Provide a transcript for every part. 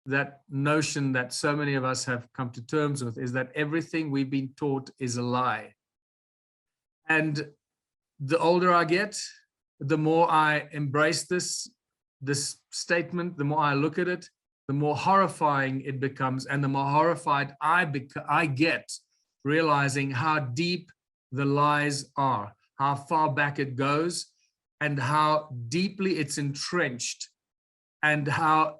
that notion that so many of us have come to terms with, is that everything we've been taught is a lie. And the older I get, the more I embrace this statement, the more I look at it, the more horrifying it becomes, and the more horrified I get, realizing how deep the lies are, how far back it goes, and how deeply it's entrenched, and how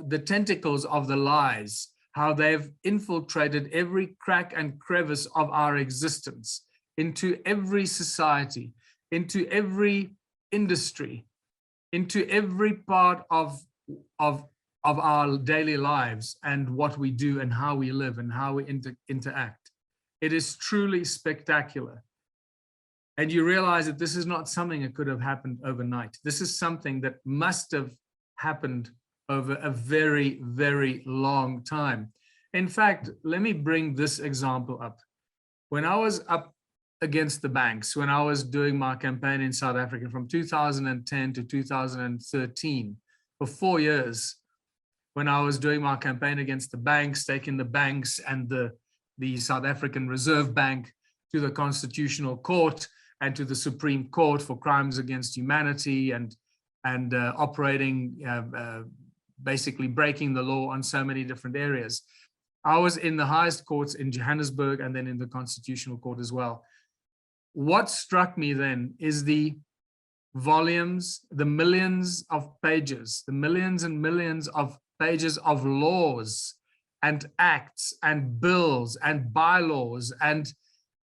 the tentacles of the lies, how they've infiltrated every crack and crevice of our existence, into every society, into every industry, into every part of our daily lives, and what we do and how we live and how we interact. It is truly spectacular. And you realize that this is not something that could have happened overnight. This is something that must have happened over a very, very long time. In fact, let me bring this example up. When I was up against the banks, when I was doing my campaign in South Africa from 2010 to 2013, for 4 years, when I was doing my campaign against the banks, taking the banks and the South African Reserve Bank to the Constitutional Court and to the Supreme Court for crimes against humanity, and operating, basically breaking the law on so many different areas. I was in the highest courts in Johannesburg and then in the Constitutional Court as well. What struck me then is the volumes, the millions of pages, the millions and millions of pages of laws and acts and bills and bylaws and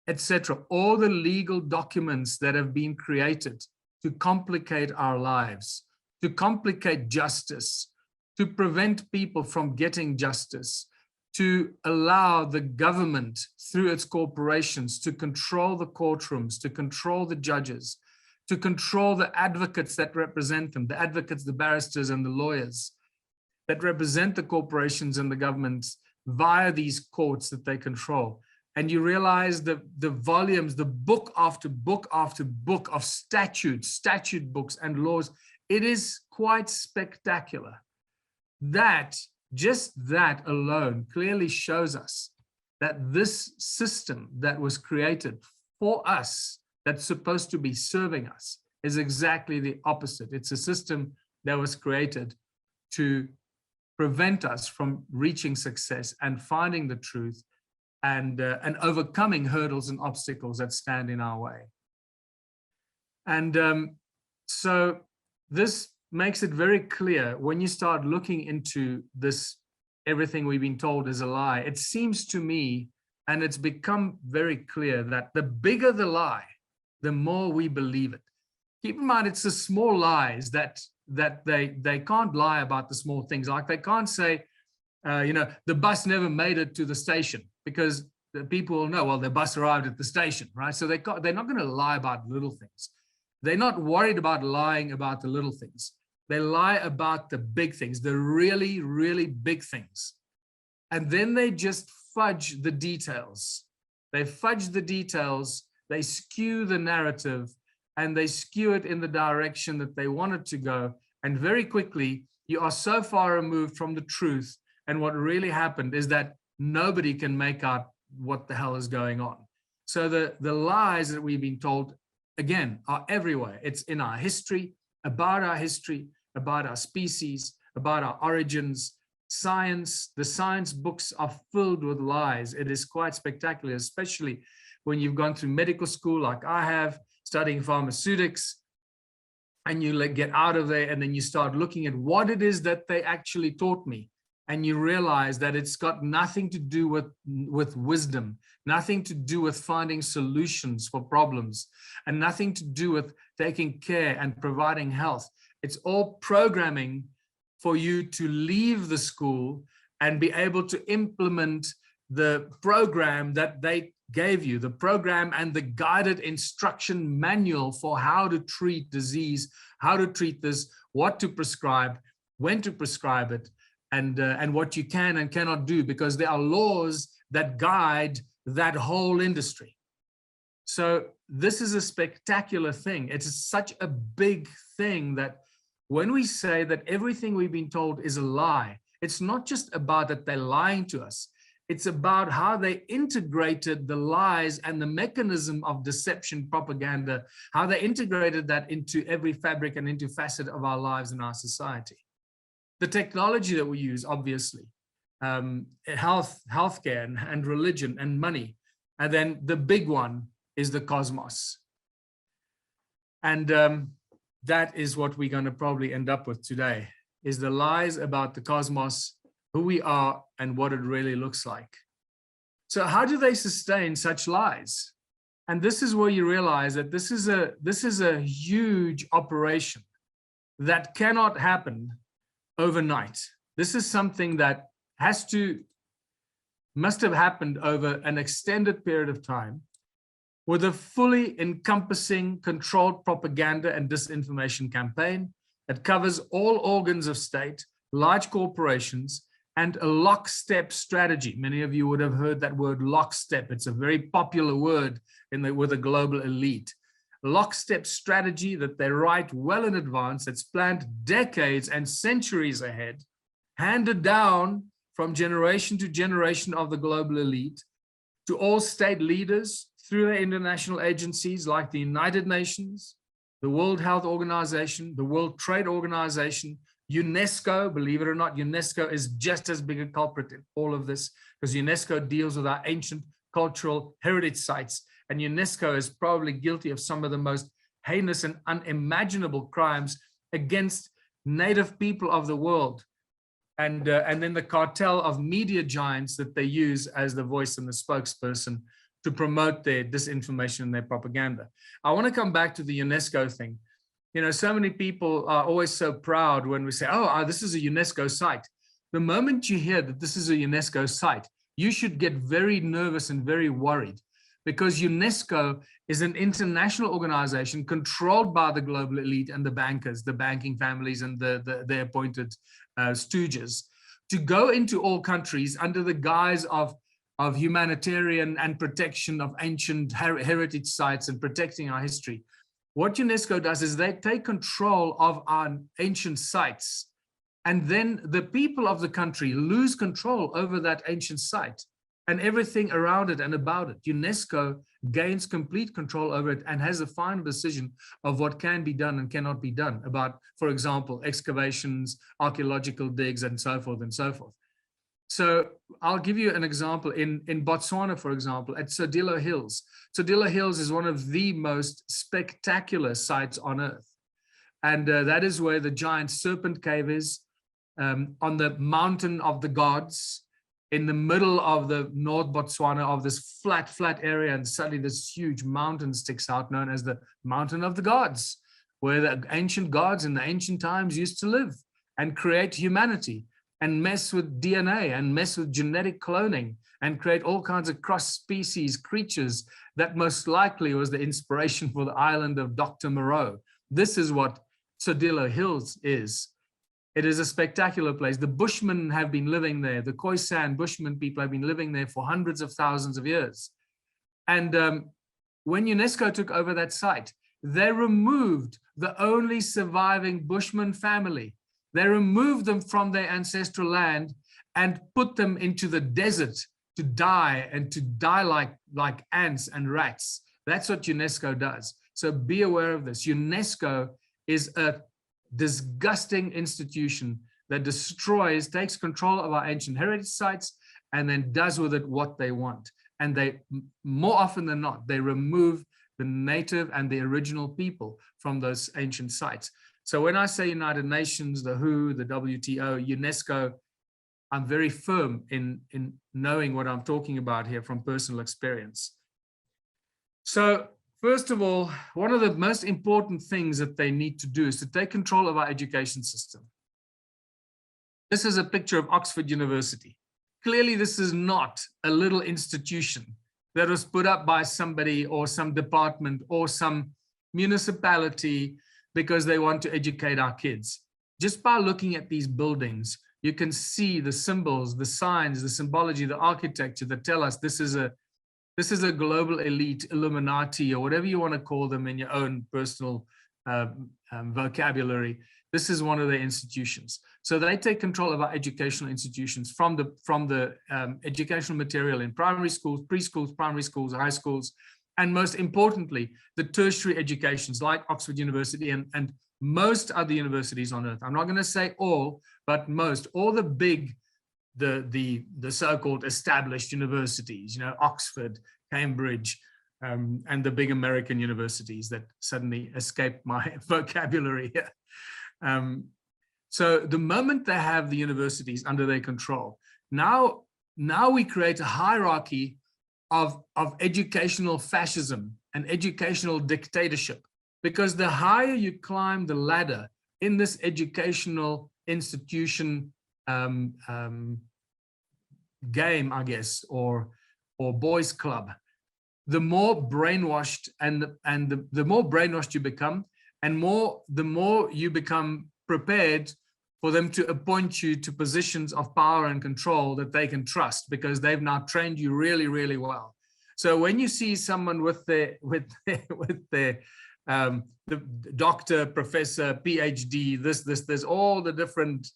etc. All the legal documents that have been created to complicate our lives, to complicate justice, to prevent people from getting justice, to allow the government through its corporations to control the courtrooms, to control the judges, to control the advocates that represent them, the advocates, the barristers and the lawyers that represent the corporations and the governments via these courts that they control. And you realize the volumes, the book after book after book of statute books and laws. It is quite spectacular. That, just that alone clearly shows us that this system that was created for us, that's supposed to be serving us, is exactly the opposite. It's a system that was created to prevent us from reaching success and finding the truth and overcoming hurdles and obstacles that stand in our way. And so this makes it very clear when you start looking into this, everything we've been told is a lie. It seems to me, and it's become very clear, that the bigger the lie, the more we believe it. Keep in mind, it's the small lies that they can't lie about the small things. Like they can't say, the bus never made it to the station, because the people will know, well, the bus arrived at the station, right? So they're not going to lie about little things. They're not worried about lying about the little things. They lie about the big things, the really, really big things. And then they just fudge the details. They fudge the details, they skew the narrative, and they skew it in the direction that they want it to go. And very quickly, you are so far removed from the truth. And what really happened is that nobody can make out what the hell is going on. So the lies that we've been told, again, are everywhere. It's in our history, about our species, about our origins. Science, the science books are filled with lies. It is quite spectacular, especially when you've gone through medical school like I have, studying pharmaceutics, and you get out of there and then you start looking at what it is that they actually taught me. And you realize that it's got nothing to do with wisdom, nothing to do with finding solutions for problems, and nothing to do with taking care and providing health. It's all programming for you to leave the school and be able to implement the program that they gave you, the program and the guided instruction manual for how to treat disease, how to treat this, what to prescribe, when to prescribe it, and what you can and cannot do, because there are laws that guide that whole industry. So this is a spectacular thing. It's such a big thing that when we say that everything we've been told is a lie, It's not just about that they're lying to us. It's about how they integrated the lies and the mechanism of deception propaganda, how they integrated that into every fabric and into facet of our lives and our society. The technology that we use, obviously, healthcare and religion and money. And then the big one is the cosmos. And that is what we're going to probably end up with today, is the lies about the cosmos, who we are, and what it really looks like. So how do they sustain such lies? And this is where you realize that this is a huge operation that cannot happen overnight. This is something that must have happened over an extended period of time, with a fully encompassing controlled propaganda and disinformation campaign that covers all organs of state, large corporations, and a lockstep strategy. Many of you would have heard that word lockstep. It's a very popular word with the global elite. Lockstep strategy that they write well in advance, that's planned decades and centuries ahead, handed down from generation to generation of the global elite to all state leaders through their international agencies like the United Nations, the World Health Organization, the World Trade Organization, UNESCO. Believe it or not, UNESCO is just as big a culprit in all of this, because UNESCO deals with our ancient cultural heritage sites, and UNESCO is probably guilty of some of the most heinous and unimaginable crimes against native people of the world. And then the cartel of media giants that they use as the voice and the spokesperson to promote their disinformation and their propaganda. I want to come back to the UNESCO thing. You know, so many people are always so proud when we say, oh, this is a UNESCO site. The moment you hear that this is a UNESCO site, you should get very nervous and very worried, because UNESCO is an international organization controlled by the global elite and the bankers, the banking families and their appointed stooges, to go into all countries under the guise of humanitarian and protection of ancient heritage sites and protecting our history. What UNESCO does is they take control of our ancient sites, and then the people of the country lose control over that ancient site and everything around it and about it. UNESCO gains complete control over it and has a final decision of what can be done and cannot be done about, for example, excavations, archaeological digs, and so forth and so forth. So I'll give you an example. In Botswana, for example, at Sodilo Hills. Sodilo Hills is one of the most spectacular sites on Earth. And that is where the giant serpent cave is, on the mountain of the gods, in the middle of the North Botswana, of this flat area, and suddenly this huge mountain sticks out, known as the Mountain of the Gods, where the ancient gods in the ancient times used to live and create humanity and mess with DNA and mess with genetic cloning and create all kinds of cross-species creatures that most likely was the inspiration for the island of Dr. Moreau. This is what Sodilo Hills is. It is a spectacular place. The Bushmen have been living there. The Khoisan Bushman people have been living there for hundreds of thousands of years. And when UNESCO took over that site, they removed the only surviving Bushman family. They removed them from their ancestral land and put them into the desert to die, and to die like ants and rats. That's what UNESCO does. So be aware of this. UNESCO is a disgusting institution that destroys, takes control of our ancient heritage sites, and then does with it what they want. And they, more often than not, they remove the native and the original people from those ancient sites. So when I say United Nations, the WHO, the WTO, UNESCO, I'm very firm in knowing what I'm talking about here from personal experience. So first of all, one of the most important things that they need to do is to take control of our education system. This is a picture of Oxford University. Clearly, this is not a little institution that was put up by somebody or some department or some municipality because they want to educate our kids. Just by looking at these buildings, you can see the symbols, the signs, the symbology, the architecture that tell us this is a global elite, Illuminati, or whatever you want to call them in your own personal vocabulary. This is one of their institutions. So they take control of our educational institutions from the educational material in primary schools, preschools, primary schools, high schools, and most importantly, the tertiary educations like Oxford University and most other universities on earth. I'm not going to say all, but most, all the big, the so-called established universities, Oxford, Cambridge, and the big American universities that suddenly escaped my vocabulary here. So the moment they have the universities under their control, now we create a hierarchy of educational fascism and educational dictatorship, because the higher you climb the ladder in this educational institution game, I guess, or boys club, the more brainwashed and the more brainwashed you become, and the more you become prepared for them to appoint you to positions of power and control that they can trust, because they've now trained you really, really well. So when you see someone with their the doctor, professor, PhD, there's all the different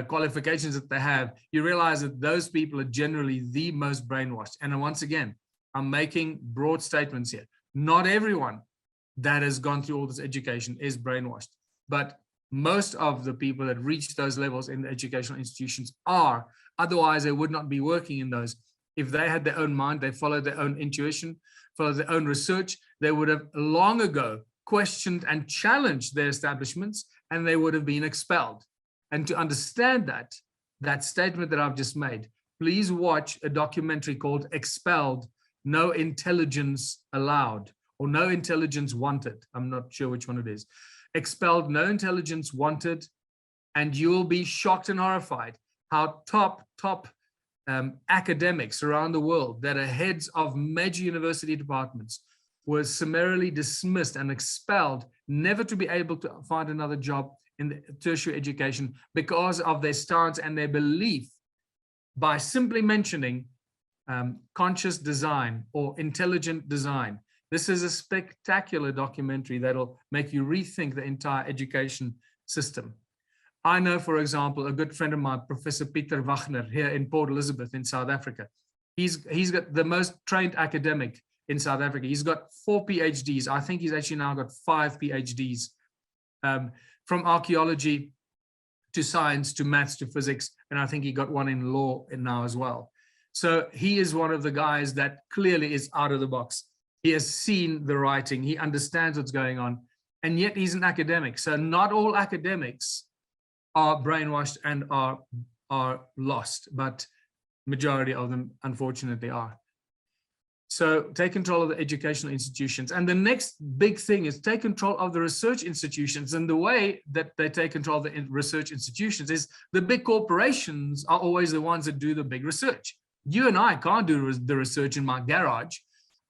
qualifications that they have, you realize that those people are generally the most brainwashed. And once again, I'm making broad statements here. Not everyone that has gone through all this education is brainwashed, but most of the people that reach those levels in the educational institutions are. Otherwise, they would not be working in those. If they had their own mind, they followed their own intuition, followed their own research, they would have long ago questioned and challenged their establishments, and they would have been expelled. And to understand that statement that I've just made, please watch a documentary called Expelled, No Intelligence Allowed, or No Intelligence Wanted. I'm not sure which one it is. Expelled, No Intelligence Wanted, and you will be shocked and horrified how top academics around the world that are heads of major university departments were summarily dismissed and expelled, never to be able to find another job in the tertiary education because of their stance and their belief by simply mentioning conscious design or intelligent design. This is a spectacular documentary that'll make you rethink the entire education system. I know, for example, a good friend of mine, Professor Peter Wagner, here in Port Elizabeth in South Africa. He's got the most trained academic in South Africa. He's got 4 PhDs. I think he's actually now got 5 PhDs, from archaeology to science to maths to physics. And I think he got one in law now as well. So he is one of the guys that clearly is out of the box. He has seen the writing. He understands what's going on. And yet he's an academic. So not all academics are brainwashed and are lost, but majority of them unfortunately are. So take control of the educational institutions. And the next big thing is take control of the research institutions. And the way that they take control of the research institutions is the big corporations are always the ones that do the big research. You and I can't do the research in my garage.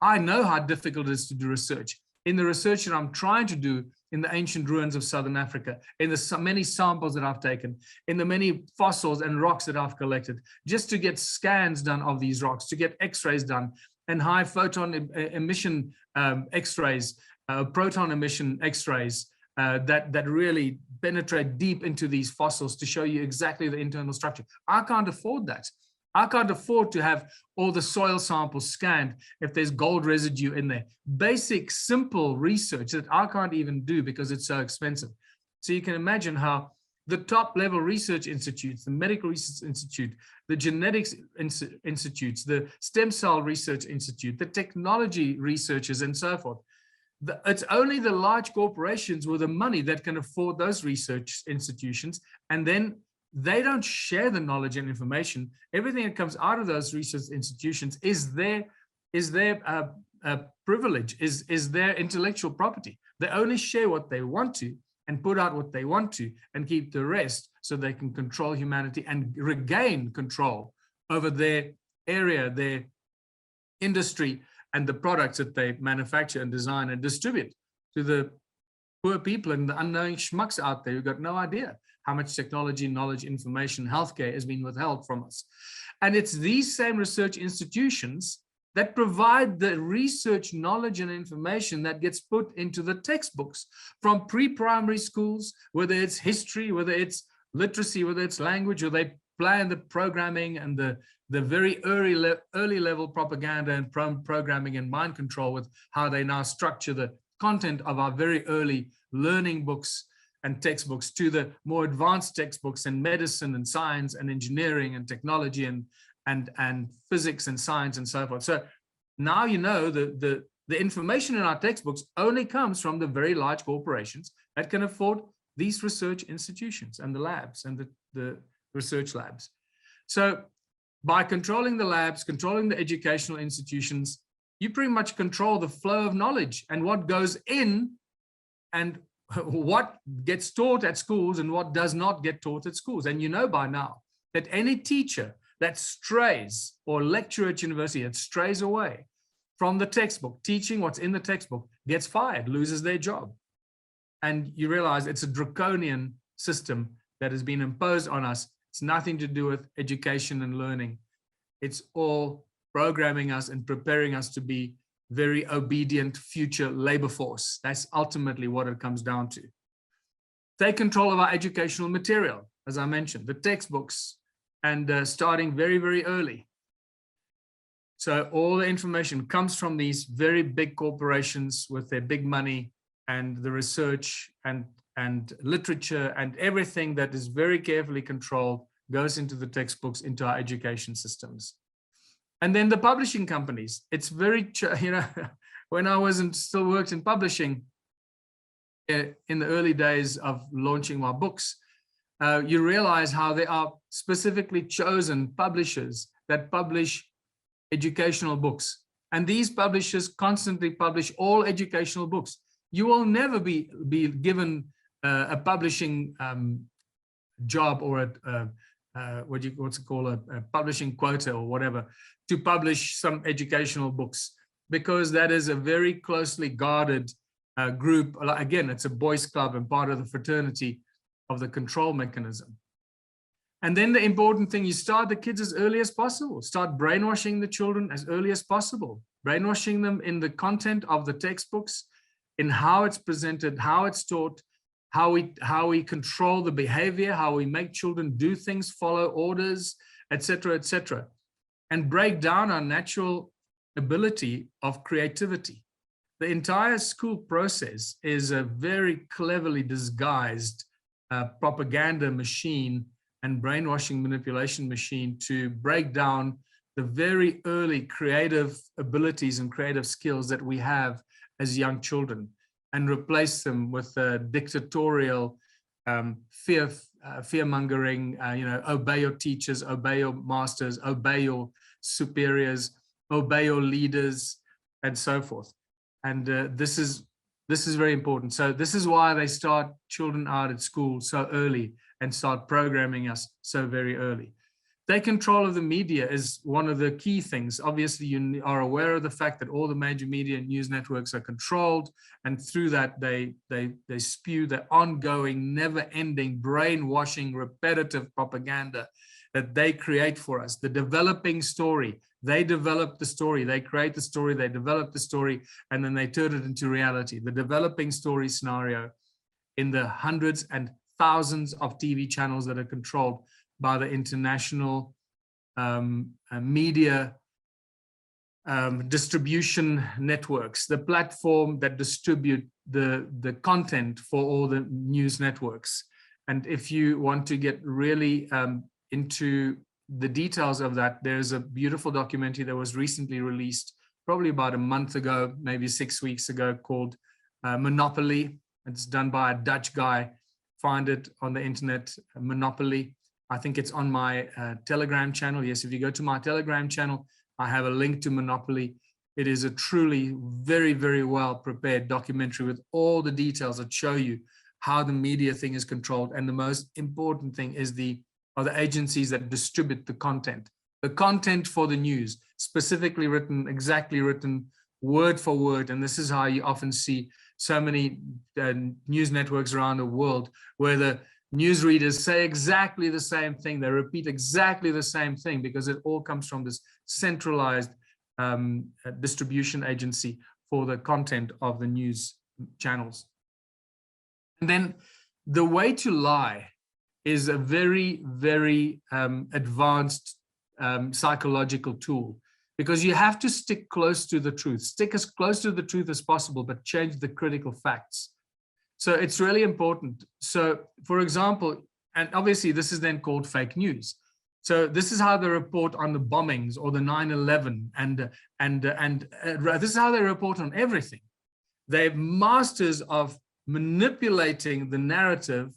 I know how difficult it is to do research. In the research that I'm trying to do in the ancient ruins of Southern Africa, in the many samples that I've taken, in the many fossils and rocks that I've collected, just to get scans done of these rocks, to get x-rays done, and high photon emission x-rays, proton emission x-rays that really penetrate deep into these fossils to show you exactly the internal structure. I can't afford that. I can't afford to have all the soil samples scanned if there's gold residue in there. Basic, simple research that I can't even do because it's so expensive. So you can imagine how the top level research institutes, the Medical Research Institute, the Genetics Institutes, the Stem Cell Research Institute, the technology researchers and so forth. It's only the large corporations with the money that can afford those research institutions, and then they don't share the knowledge and information. Everything that comes out of those research institutions is their privilege, is their intellectual property. They only share what they want to and put out what they want to and keep the rest so they can control humanity and regain control over their area, their industry, and the products that they manufacture and design and distribute to the poor people and the unknowing schmucks out there who got no idea how much technology, knowledge, information, healthcare has been withheld from us. And it's these same research institutions that provide the research knowledge and information that gets put into the textbooks from pre-primary schools, whether it's history, whether it's literacy, whether it's language, or they plan the programming and the very early level propaganda and programming and mind control with how they now structure the content of our very early learning books and textbooks to the more advanced textbooks in medicine and science and engineering and technology and physics and science and so forth. So now you know the information in our textbooks only comes from the very large corporations that can afford these research institutions and the labs and the research labs. So by controlling the labs, controlling the educational institutions, you pretty much control the flow of knowledge and what goes in and what gets taught at schools and what does not get taught at schools. And you know by now that any teacher that strays, or lecturer at university that strays away from the textbook, teaching what's in the textbook, gets fired, loses their job. And you realize it's a draconian system that has been imposed on us. It's nothing to do with education and learning. It's all programming us and preparing us to be very obedient future labor force. That's ultimately what it comes down to. Take control of our educational material, as I mentioned, the textbooks, and starting very, very early. So all the information comes from these very big corporations with their big money, and the research and literature and everything that is very carefully controlled goes into the textbooks, into our education systems. And then the publishing companies, it's very, when I still worked in publishing in the early days of launching my books, you realize how there are specifically chosen publishers that publish educational books. And these publishers constantly publish all educational books. You will never be given a publishing job or what's it called, a publishing quota or whatever, to publish some educational books, because that is a very closely guarded group. Again, it's a boys' club and part of the fraternity of the control mechanism. And then the important thing, you start the kids as early as possible. Start brainwashing the children as early as possible. Brainwashing them in the content of the textbooks, in how it's presented, how it's taught, how we control the behavior, how we make children do things, follow orders, etc., etc., and break down our natural ability of creativity. The entire school process is a very cleverly disguised propaganda machine and brainwashing manipulation machine to break down the very early creative abilities and creative skills that we have as young children, and replace them with dictatorial fear-mongering, obey your teachers, obey your masters, obey your superiors, obey your leaders, and so forth. And this is very important. So this is why they start children out at school so early and start programming us so very early. Take control of the media is one of the key things. Obviously, you are aware of the fact that all the major media and news networks are controlled, and through that they spew the ongoing, never-ending, brainwashing, repetitive propaganda that they create for us. The developing story, they develop the story, they create the story, they develop the story, and then they turn it into reality. The developing story scenario in the hundreds and thousands of TV channels that are controlled by the international media distribution networks, the platform that distribute the content for all the news networks. And if you want to get really into the details of that, there's a beautiful documentary that was recently released, probably about a month ago, maybe 6 weeks ago, called Monopoly. It's done by a Dutch guy. Find it on the internet, Monopoly. I think it's on my Telegram channel. Yes, if you go to my Telegram channel, I have a link to Monopoly. It is a truly very, very well prepared documentary with all the details that show you how the media thing is controlled. And the most important thing is are the agencies that distribute the content for the news, specifically written, exactly written, word for word. And this is how you often see so many news networks around the world, where the newsreaders say exactly the same thing. They repeat exactly the same thing because it all comes from this centralized distribution agency for the content of the news channels. And then the way to lie is a very, very advanced psychological tool, because you have to stick close to the truth, stick as close to the truth as possible, but change the critical facts. So it's really important. So, for example, and obviously this is then called fake news. So this is how they report on the bombings or the 9/11, and this is how they report on everything. They're masters of manipulating the narrative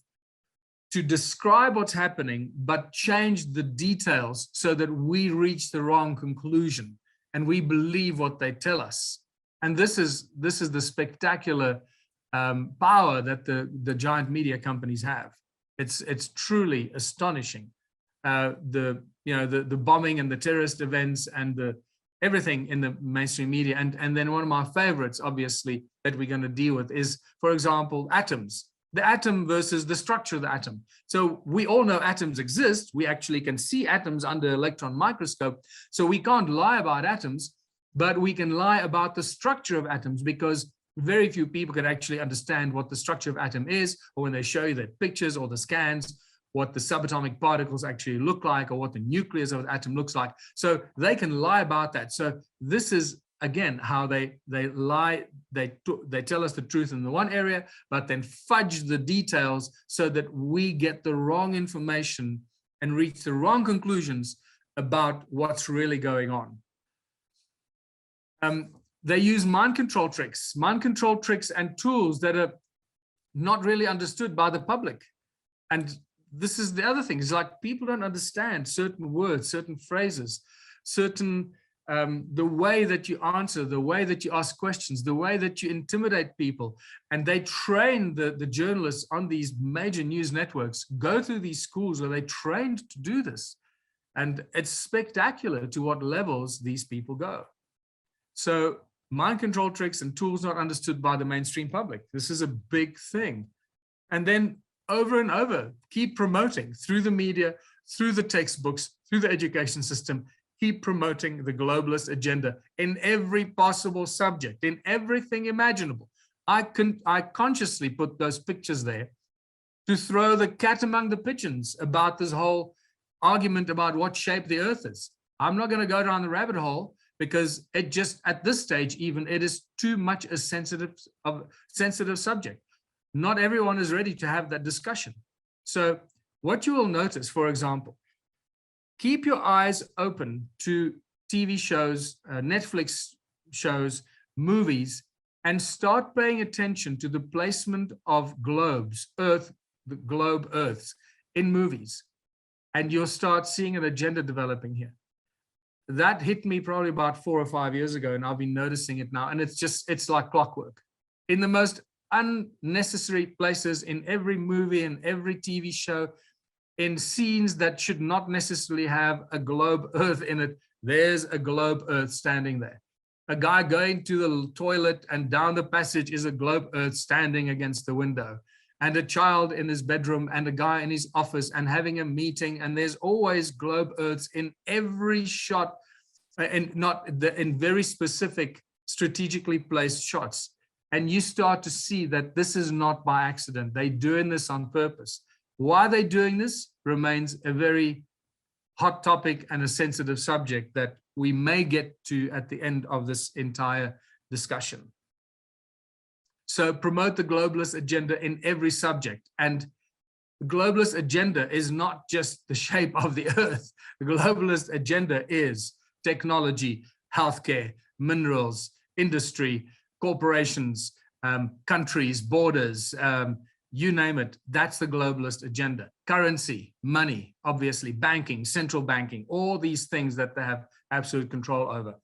to describe what's happening, but change the details so that we reach the wrong conclusion and we believe what they tell us. And this is the spectacular power that the giant media companies have. It's truly astonishing. The bombing and the terrorist events and everything in the mainstream media. And then one of my favorites, obviously, that we're going to deal with is, for example, atoms. The atom versus the structure of the atom. So we all know atoms exist. We actually can see atoms under electron microscope. So we can't lie about atoms, but we can lie about the structure of atoms, because very few people can actually understand what the structure of atom is, or when they show you the pictures or the scans, what the subatomic particles actually look like, or what the nucleus of the atom looks like. So they can lie about that. So this is, again, how they lie. They tell us the truth in the one area, but then fudge the details so that we get the wrong information and reach the wrong conclusions about what's really going on. They use mind control tricks and tools that are not really understood by the public. And this is the other thing, is like people don't understand certain words, certain phrases, certain the way that you answer, the way that you ask questions, the way that you intimidate people. And they train the journalists on these major news networks, go through these schools where they trained to do this. And it's spectacular to what levels these people go. So mind control tricks and tools not understood by the mainstream public. This is a big thing. And then over and over, keep promoting through the media, through the textbooks, through the education system, keep promoting the globalist agenda in every possible subject, in everything imaginable. I consciously put those pictures there to throw the cat among the pigeons about this whole argument about what shape the earth is. I'm not going to go down the rabbit hole, because it just, at this stage even, it is too much a sensitive subject. Not everyone is ready to have that discussion. So what you will notice, for example, keep your eyes open to TV shows, Netflix shows, movies, and start paying attention to the placement of globes, the globe Earths in movies. And you'll start seeing an agenda developing here. That hit me probably about 4 or 5 years ago, and I've been noticing it now. And it's like clockwork. In the most unnecessary places, in every movie and every TV show, in scenes that should not necessarily have a globe Earth in it, there's a globe Earth standing there. A guy going to the toilet and down the passage is a globe Earth standing against the window. And a child in his bedroom and a guy in his office and having a meeting, and there's always globe Earths in every shot, and in very specific strategically placed shots. And you start to see that this is not by accident. They're doing this on purpose. Why they're doing this remains a very hot topic and a sensitive subject that we may get to at the end of this entire discussion. So promote the globalist agenda in every subject. And the globalist agenda is not just the shape of the earth. The globalist agenda is technology, healthcare, minerals, industry, corporations, countries, borders, you name it. That's the globalist agenda. Currency, money, obviously, banking, central banking, all these things that they have absolute control over.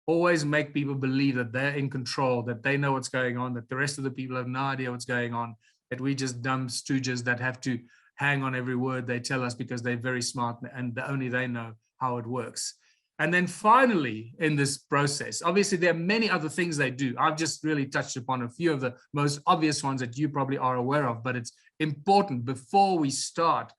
Always make people believe that they're in control, that they know what's going on, that the rest of the people have no idea what's going on, that we just dumb stooges that have to hang on every word they tell us because they're very smart and only they know how it works. And then finally, in this process, obviously there are many other things they do. I've just really touched upon a few of the most obvious ones that you probably are aware of, but it's important before we start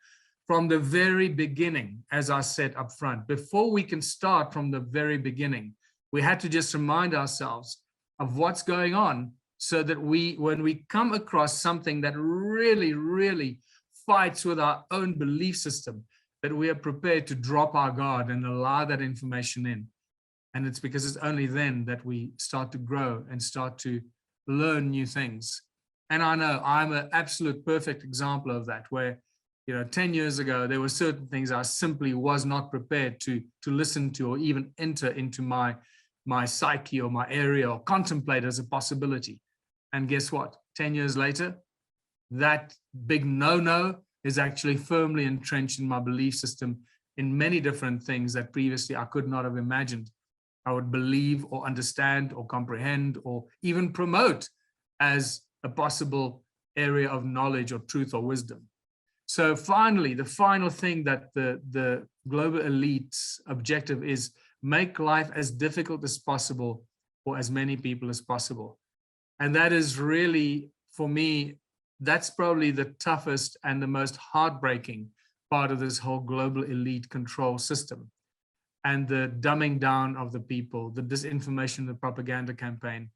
from the very beginning, as I said up front, before we can start from the very beginning, We had to just remind ourselves of what's going on so that when we come across something that really, really fights with our own belief system, that we are prepared to drop our guard and allow that information in. And it's because it's only then that we start to grow and start to learn new things. And I know I'm an absolute perfect example of that, where, 10 years ago, there were certain things I simply was not prepared to listen to or even enter into my psyche or my area or contemplate as a possibility. And guess what? 10 years later, that big no-no is actually firmly entrenched in my belief system in many different things that previously I could not have imagined I would believe or understand or comprehend or even promote as a possible area of knowledge or truth or wisdom. So finally, the final thing that the global elite's objective is, make life as difficult as possible for as many people as possible. And that is really, for me, that's probably the toughest and the most heartbreaking part of this whole global elite control system. And the dumbing down of the people, the disinformation, the propaganda campaign.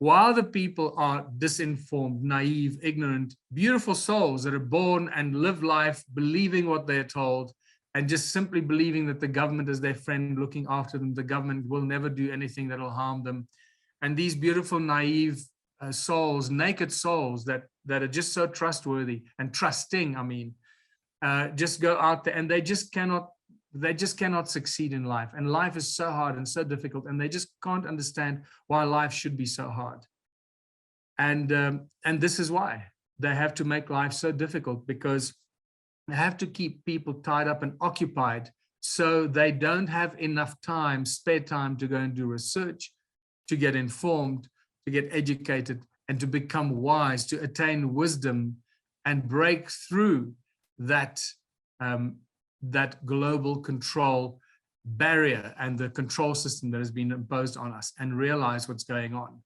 While the people are disinformed, naive, ignorant, beautiful souls that are born and live life believing what they're told and just simply believing that the government is their friend, looking after them, the government will never do anything that will harm them. And these beautiful, naive souls, naked souls that are just so trustworthy and trusting, just go out there and they just cannot succeed in life. And life is so hard and so difficult, and they just can't understand why life should be so hard. And this is why they have to make life so difficult, because they have to keep people tied up and occupied so they don't have enough time, spare time, to go and do research, to get informed, to get educated, and to become wise, to attain wisdom and break through that global control barrier and the control system that has been imposed on us, and realize what's going on,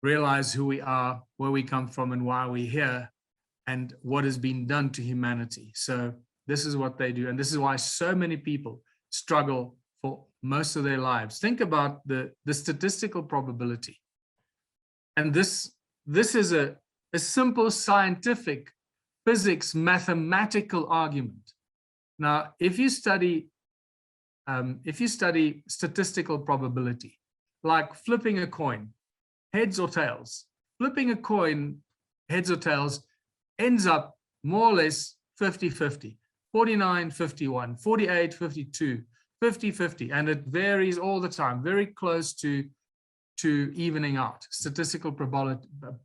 realize who we are, where we come from, and why we're here, and what has been done to humanity. So this is what they do. And this is why so many people struggle for most of their lives. Think about the statistical probability. And this is a simple scientific physics mathematical argument. Now, if you study statistical probability, like flipping a coin, heads or tails, flipping a coin, heads or tails, ends up more or less 50-50, 49-51, 48-52, 50-50, and it varies all the time, very close to evening out. Statistical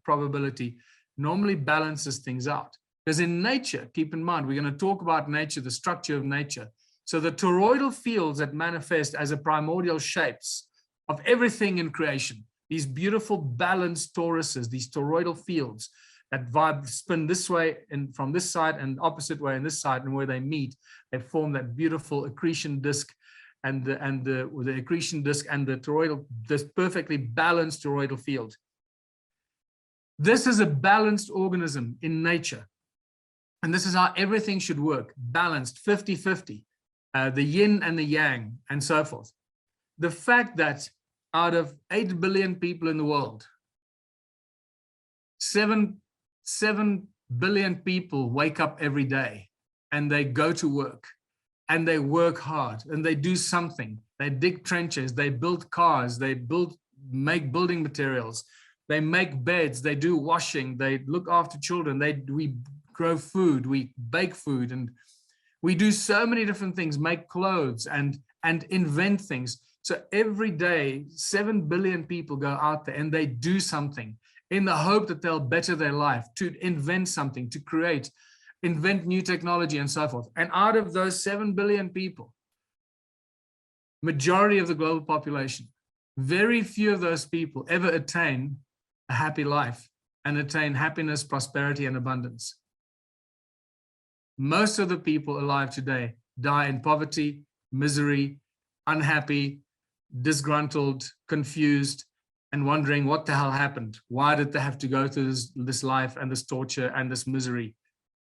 probability normally balances things out. Because in nature, keep in mind, we're going to talk about nature, the structure of nature. So the toroidal fields that manifest as a primordial shapes of everything in creation, these beautiful balanced toruses, these toroidal fields that spin this way and from this side and opposite way and this side, and where they meet, they form that beautiful accretion disk, and the accretion disk and the toroidal, this perfectly balanced toroidal field. This is a balanced organism in nature. And this is how everything should work, balanced, 50-50, the yin and the yang, and so forth. The fact that out of 8 billion people in the world, 7 billion people wake up every day and they go to work and they work hard and they do something. They dig trenches, they build cars, they make building materials, they make beds, they do washing, they look after children, we grow food, we bake food, and we do so many different things, make clothes and invent things. So every day, 7 billion people go out there and they do something in the hope that they'll better their life, to invent something, to create, invent new technology and so forth. And out of those 7 billion people, majority of the global population, very few of those people ever attain a happy life and attain happiness, prosperity, and abundance. Most of the people alive today die in poverty, misery, unhappy, disgruntled, confused, and wondering what the hell happened. Why did they have to go through this life and this torture and this misery?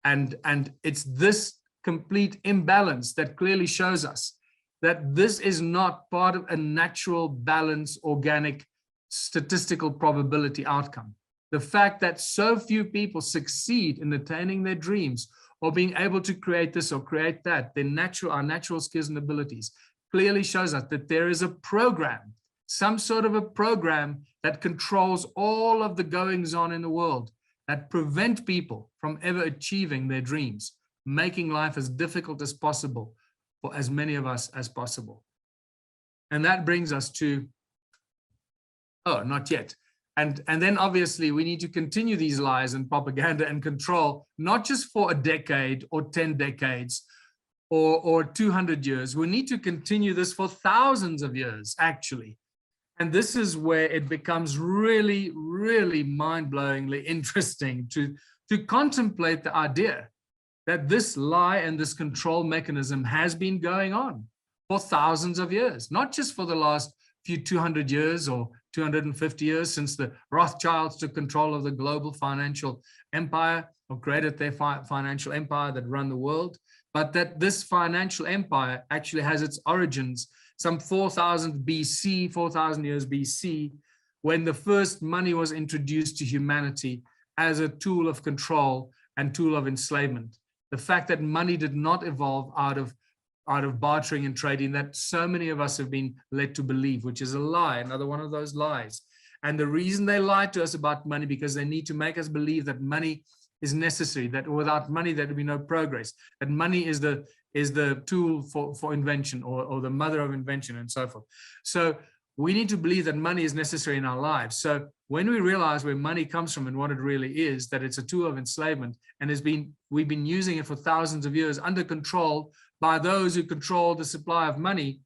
And it's this complete imbalance that clearly shows us that this is not part of a natural, balanced, organic, statistical probability outcome. The fact that so few people succeed in attaining their dreams or being able to create this or create that, our natural skills and abilities, clearly shows us that there is a program, some sort of a program that controls all of the goings on in the world that prevent people from ever achieving their dreams, making life as difficult as possible for as many of us as possible. And that brings us to, oh, not yet. And then obviously we need to continue these lies and propaganda and control, not just for a decade or 10 decades or 200 years. We need to continue this for thousands of years, actually. And this is where it becomes really, really mind-blowingly interesting to contemplate the idea that this lie and this control mechanism has been going on for thousands of years, not just for the last few 200 years or 250 years since the Rothschilds took control of the global financial empire or created their financial empire that run the world, but that this financial empire actually has its origins some 4,000 BC, 4,000 years BC, when the first money was introduced to humanity as a tool of control and tool of enslavement. The fact that money did not evolve out of bartering and trading that so many of us have been led to believe, which is a lie, another one of those lies. And the reason they lied to us about money, because they need to make us believe that money is necessary, that without money there would be no progress, that money is the tool for invention or the mother of invention and so forth. So we need to believe that money is necessary in our lives. So when we realize where money comes from and what it really is, that it's a tool of enslavement and we've been using it for thousands of years under control by those who control the supply of money,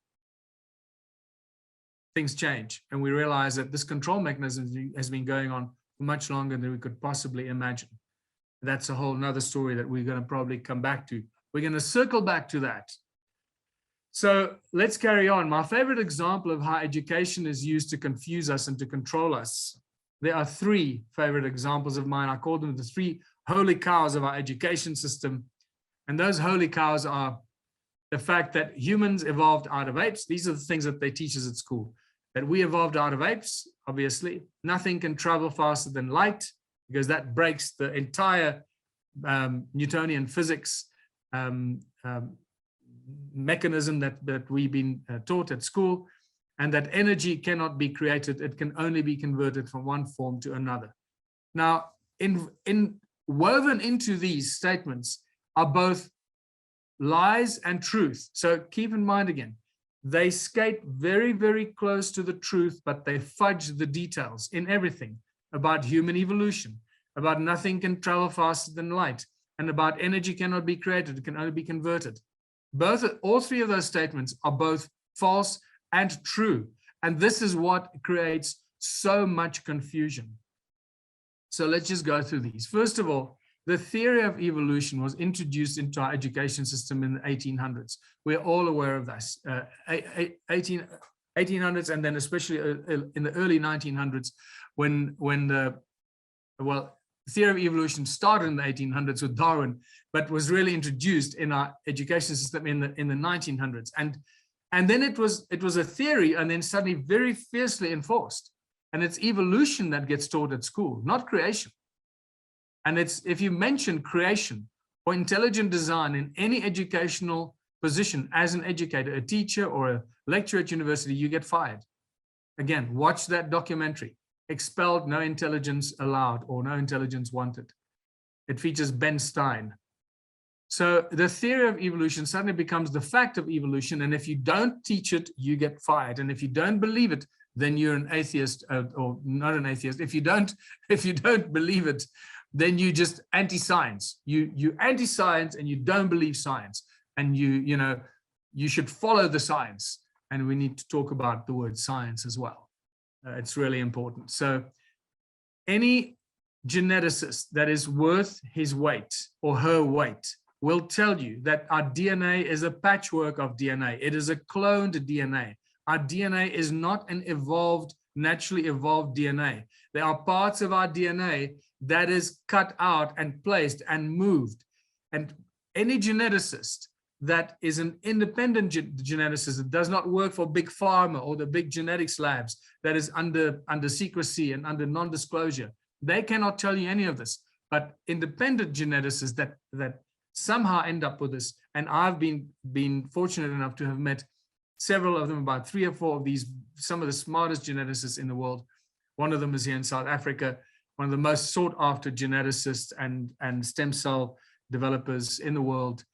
things change. And we realize that this control mechanism has been going on for much longer than we could possibly imagine. That's a whole nother story that we're going to probably come back to. We're going to circle back to that. So let's carry on. My favorite example of how education is used to confuse us and to control us. There are three favorite examples of mine. I call them the three holy cows of our education system. And those holy cows are the fact that humans evolved out of apes. These are the things that they teach us at school. That we evolved out of apes, obviously. Nothing can travel faster than light, because that breaks the entire Newtonian physics mechanism that we've been taught at school, and that energy cannot be created. It can only be converted from one form to another. Now, woven into these statements are both lies and truth. So keep in mind again, they skate very, very close to the truth, but they fudge the details in everything about human evolution, about nothing can travel faster than light, and about energy cannot be created, it can only be converted. All three of those statements are both false and true. And this is what creates so much confusion. So let's just go through these. First of all, the theory of evolution was introduced into our education system in the 1800s. We're all aware of this. 1800s, and then especially in the early 1900s, when the theory of evolution started in the 1800s with Darwin, but was really introduced in our education system in the 1900s. And then it was a theory, and then suddenly very fiercely enforced. And it's evolution that gets taught at school, not creation. And if you mention creation or intelligent design in any educational position as an educator, a teacher or a lecturer at university, you get fired. Again, watch that documentary. Expelled, no intelligence allowed, or no intelligence wanted. It features Ben Stein. So the theory of evolution suddenly becomes the fact of evolution, and if you don't teach it, you get fired. And if you don't believe it, then you're an atheist, or not an atheist. If you don't believe it, then you just anti-science. You anti-science, and you don't believe science, and you should follow the science. And we need to talk about the word science as well. It's really important. So any geneticist that is worth his weight or her weight will tell you that our DNA is a patchwork of DNA. It is a cloned DNA. Our DNA is not an naturally evolved DNA. There are parts of our DNA that is cut out and placed and moved. And any geneticist that is an independent geneticist that does not work for big pharma or the big genetics labs, that is under secrecy and under non-disclosure. They cannot tell you any of this, but independent geneticists that somehow end up with this. And I've been fortunate enough to have met several of them, about 3 or 4 of these, some of the smartest geneticists in the world. One of them is here in South Africa, one of the most sought after geneticists and stem cell developers in the world,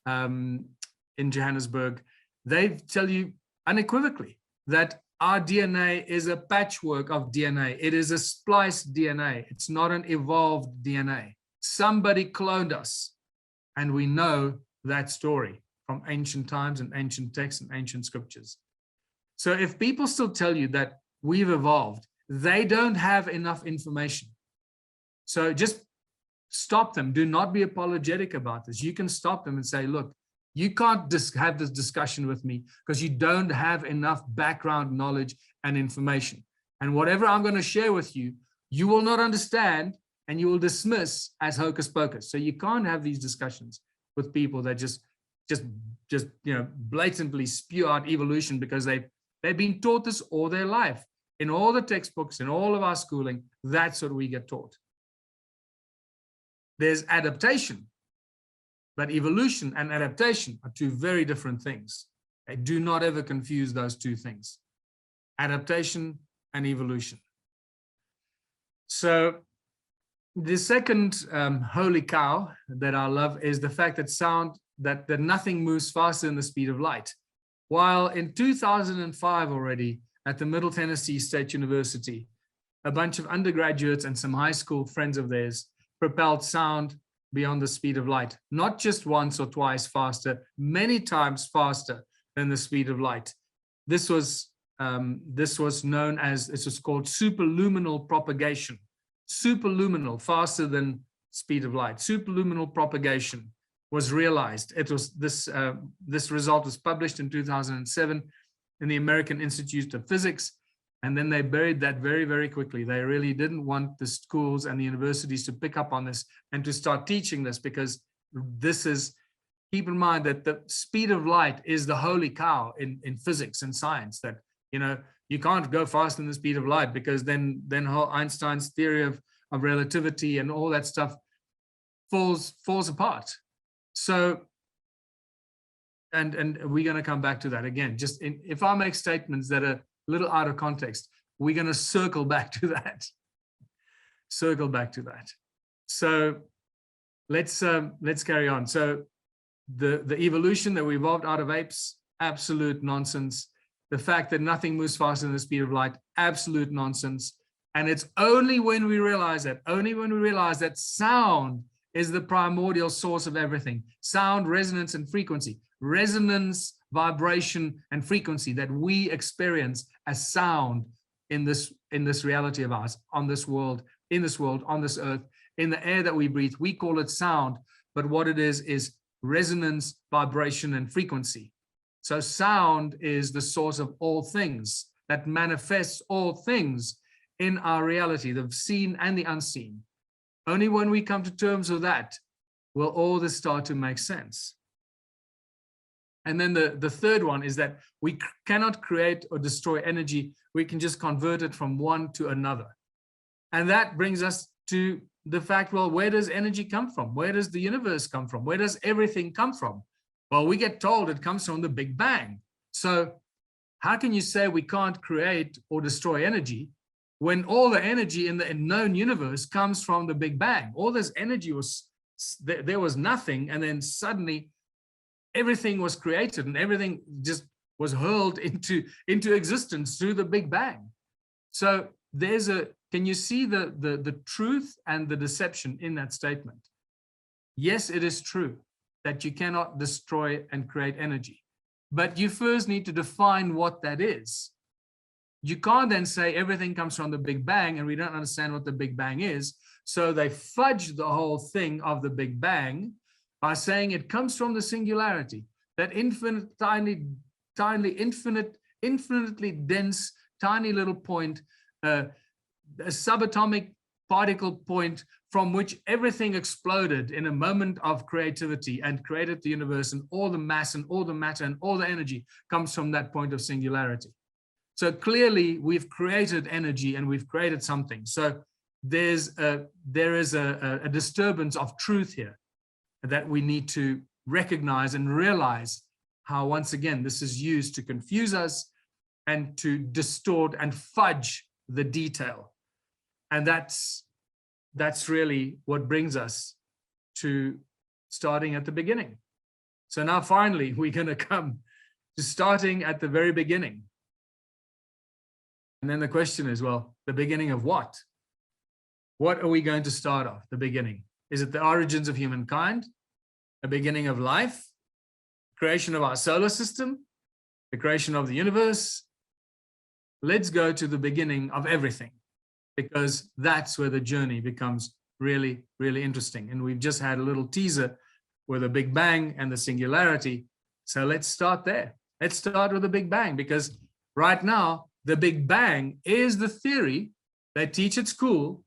in Johannesburg. They tell you unequivocally that our DNA is a patchwork of DNA. It is a spliced DNA. It's not an evolved DNA. Somebody cloned us, and we know that story from ancient times and ancient texts and ancient scriptures. So if people still tell you that we've evolved, they don't have enough information. So just stop them. Do not be apologetic about this. You can stop them and say, look, you can't have this discussion with me because you don't have enough background knowledge and information. And whatever I'm going to share with you, you will not understand and you will dismiss as hocus pocus. So you can't have these discussions with people that just blatantly spew out evolution because they've been taught this all their life. In all the textbooks, in all of our schooling, that's what we get taught. There's adaptation, but evolution and adaptation are 2 very different things. I do not ever confuse those 2 things, adaptation and evolution. So the second holy cow that I love is the fact that that nothing moves faster than the speed of light. While in 2005 already at the Middle Tennessee State University, a bunch of undergraduates and some high school friends of theirs propelled sound beyond the speed of light, not just once or twice faster, many times faster than the speed of light. This was known as, this was called superluminal propagation. Superluminal, faster than speed of light. Superluminal propagation was realized. It was this result was published in 2007 in the American Institute of Physics, and then they buried that very, very quickly. They really didn't want the schools and the universities to pick up on this and to start teaching this, because this is, keep in mind that the speed of light is the holy cow in physics and science, that, you can't go faster than the speed of light, because then whole Einstein's theory of relativity and all that stuff falls apart. So, and we're going to come back to that again. Just if I make statements that are a little out of context, we're going to circle back to that. Circle back to that. So let's carry on. So the evolution that we evolved out of apes, absolute nonsense. The fact that nothing moves faster than the speed of light, absolute nonsense. And it's only when we realize that sound is the primordial source of everything. Sound, resonance, and frequency. Resonance, vibration, and frequency that we experience as sound in this reality of ours, on this world, on this earth, in the air that we breathe. We call it sound, but what it is resonance, vibration, and frequency. So sound is the source of all things, that manifests all things in our reality, the seen and the unseen. Only when we come to terms with that will all this start to make sense. And then the third one is that we cannot create or destroy energy. We can just convert it from one to another. And that brings us to the fact, well, where does energy come from? Where does the universe come from? Where does everything come from? Well, we get told it comes from the Big Bang. So how can you say we can't create or destroy energy when all the energy in the known universe comes from the Big Bang? All this energy there was nothing, and then suddenly everything was created and everything just was hurled into existence through the Big Bang. So can you see the truth and the deception in that statement? Yes, it is true that you cannot destroy and create energy, but you first need to define what that is. You can't then say everything comes from the Big Bang and we don't understand what the Big Bang is. So they fudge the whole thing of the Big Bang by saying it comes from the singularity, that infinitely dense, tiny little point, a subatomic particle point from which everything exploded in a moment of creativity and created the universe, and all the mass and all the matter and all the energy comes from that point of singularity. So clearly we've created energy and we've created something. So there is a disturbance of truth here that we need to recognize and realize how, once again, this is used to confuse us and to distort and fudge the detail. And that's really what brings us to starting at the beginning. So now finally, we're going to come to starting at the very beginning. And then the question is, well, the beginning of what? What are we going to start off? The beginning. Is it the origins of humankind? The beginning of life? Creation of our solar system? The creation of the universe? Let's go to the beginning of everything, because that's where the journey becomes really, really interesting. And we've just had a little teaser with the Big Bang and the singularity. So let's start there. Let's start with the Big Bang, because right now, the Big Bang is the theory they teach at school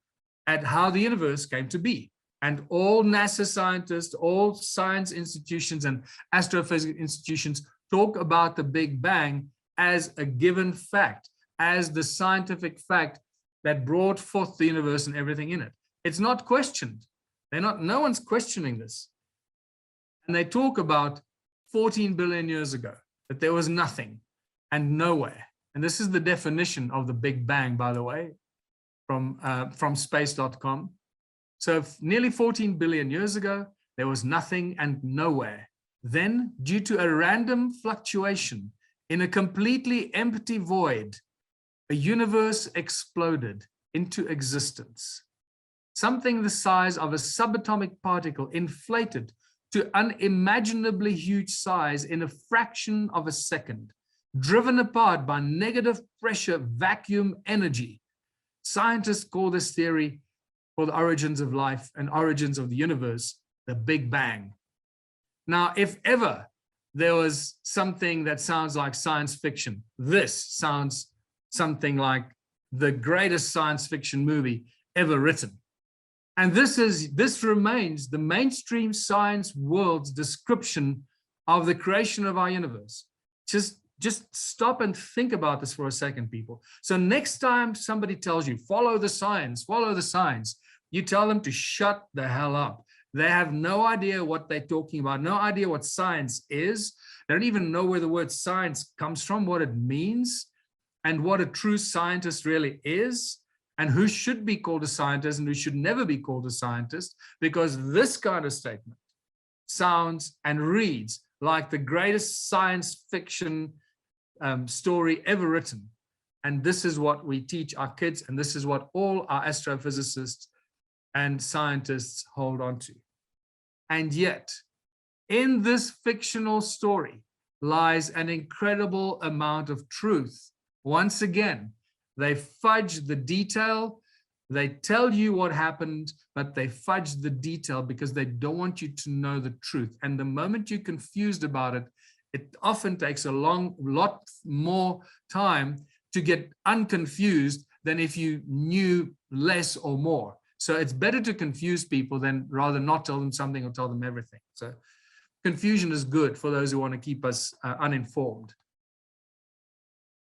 at how the universe came to be. And all NASA scientists, all science institutions and astrophysics institutions talk about the Big Bang as a given fact, as the scientific fact that brought forth the universe and everything in it. It's not questioned. No one's questioning this. And they talk about 14 billion years ago, that there was nothing and nowhere. And this is the definition of the Big Bang, by the way, from space.com. So nearly 14 billion years ago, there was nothing and nowhere. Then, due to a random fluctuation in a completely empty void, a universe exploded into existence. Something the size of a subatomic particle inflated to unimaginably huge size in a fraction of a second, driven apart by negative pressure vacuum energy. Scientists call this theory for the origins of life and origins of the universe the Big Bang. Now, if ever there was something that sounds like science fiction, this sounds something like the greatest science fiction movie ever written. And this remains the mainstream science world's description of the creation of our universe. Just stop and think about this for a second, people. So next time somebody tells you, follow the science, you tell them to shut the hell up. They have no idea what they're talking about, no idea what science is. They don't even know where the word science comes from, what it means, and what a true scientist really is, and who should be called a scientist and who should never be called a scientist, because this kind of statement sounds and reads like the greatest science fiction story ever written. And this is what we teach our kids, and this is what all our astrophysicists and scientists hold on to. And yet, in this fictional story lies an incredible amount of truth. Once again, they fudge the detail. They tell you what happened, but they fudge the detail because they don't want you to know the truth. And the moment you're confused about it, it often takes a lot more time to get unconfused than if you knew less or more. So it's better to confuse people than rather not tell them something or tell them everything. So confusion is good for those who want to keep us uninformed.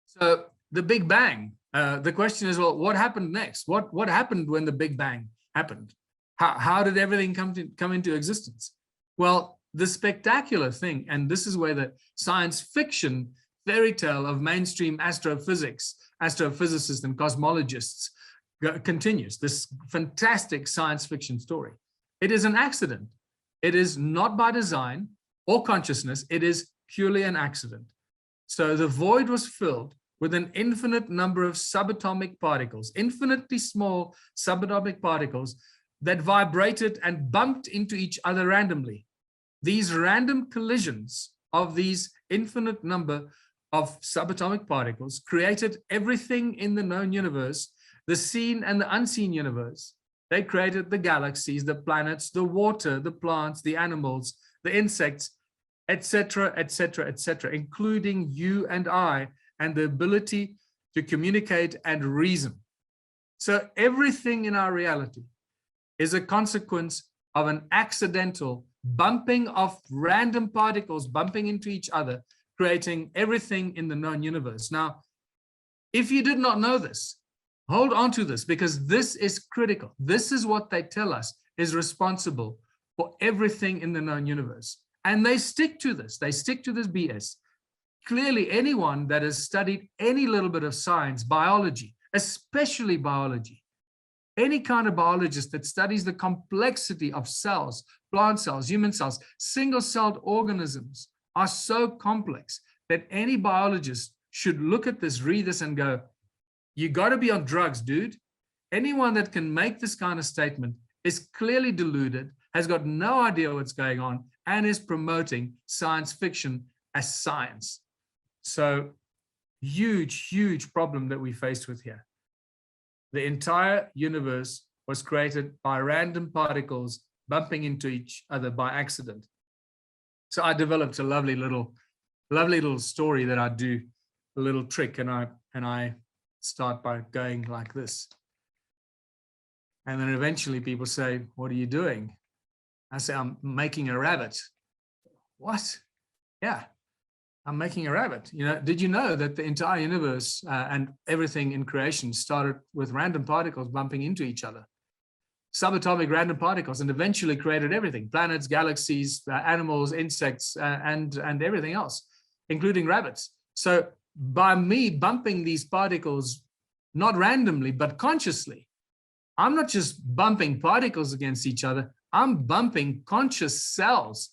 So the Big Bang, the question is, well, what happened next? What happened when the Big Bang happened? How did everything come into existence? Well, the spectacular thing, and this is where the science fiction fairy tale of mainstream astrophysics, astrophysicists and cosmologists continues, this fantastic science fiction story. It is an accident. It is not by design or consciousness. It is purely an accident. So the void was filled with an infinite number of subatomic particles, infinitely small subatomic particles that vibrated and bumped into each other randomly. These random collisions of these infinite number of subatomic particles created everything in the known universe, the seen and the unseen universe. They created the galaxies, the planets, the water, the plants, the animals, the insects, etc., etc., etc., including you and I, and the ability to communicate and reason. So everything in our reality is a consequence of an accidental bumping of random particles bumping into each other, creating everything in the known universe. Now, if you did not know this, hold on to this, because this is critical. This is what they tell us is responsible for everything in the known universe. And they stick to this. They stick to this BS. Clearly, anyone that has studied any little bit of science, biology, especially biology, any kind of biologist that studies the complexity of cells, plant cells, human cells, single-celled organisms are so complex that any biologist should look at this, read this, and go, you got to be on drugs, dude. Anyone that can make this kind of statement is clearly deluded, has got no idea what's going on, and is promoting science fiction as science. So huge, huge problem that we faced with here. The entire universe was created by random particles bumping into each other by accident. So I developed a lovely little story that I do, a little trick, and I start by going like this. And then eventually people say, what are you doing? I say, I'm making a rabbit. What? Yeah, I'm making a rabbit. You know, did you know that the entire universe and everything in creation started with random particles bumping into each other? Subatomic random particles, and eventually created everything: planets, galaxies, animals, insects, and everything else, including rabbits. So by me bumping these particles, not randomly, but consciously, I'm not just bumping particles against each other, I'm bumping conscious cells,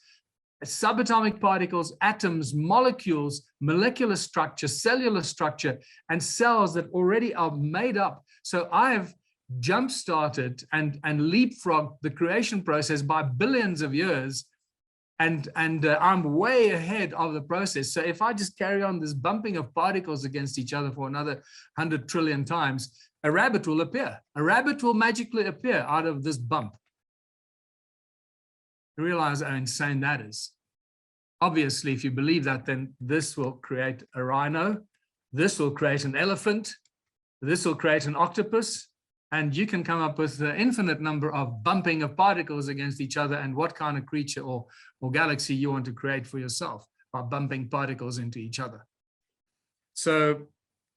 subatomic particles, atoms, molecules, molecular structure, cellular structure, and cells that already are made up. So I've jump-started and leapfrogged the creation process by billions of years, and I'm way ahead of the process. So if I just carry on this bumping of particles against each other for another 100 trillion times, a rabbit will appear. A rabbit will magically appear out of this bump. You realize how insane that is. Obviously, if you believe that, then this will create a rhino, this will create an elephant, this will create an octopus, and you can come up with an infinite number of bumping of particles against each other and what kind of creature or galaxy you want to create for yourself by bumping particles into each other. So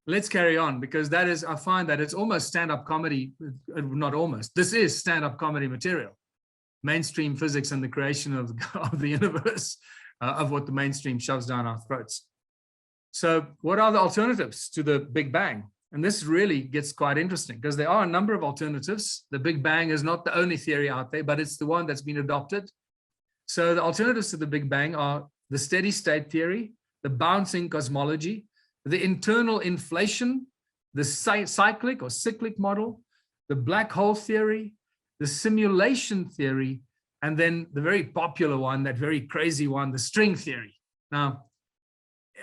let's carry on, because that is, I find that it's almost stand-up comedy, not almost, this is stand-up comedy material. Mainstream physics and the creation of the universe, of what the mainstream shoves down our throats. So what are the alternatives to the Big Bang? And this really gets quite interesting, because there are a number of alternatives. The Big Bang is not the only theory out there, but it's the one that's been adopted. So the alternatives to the Big Bang are the steady state theory, the bouncing cosmology, the internal inflation, the cyclic or cyclic model, the black hole theory, the simulation theory, and then the very popular one, that very crazy one, the string theory. Now,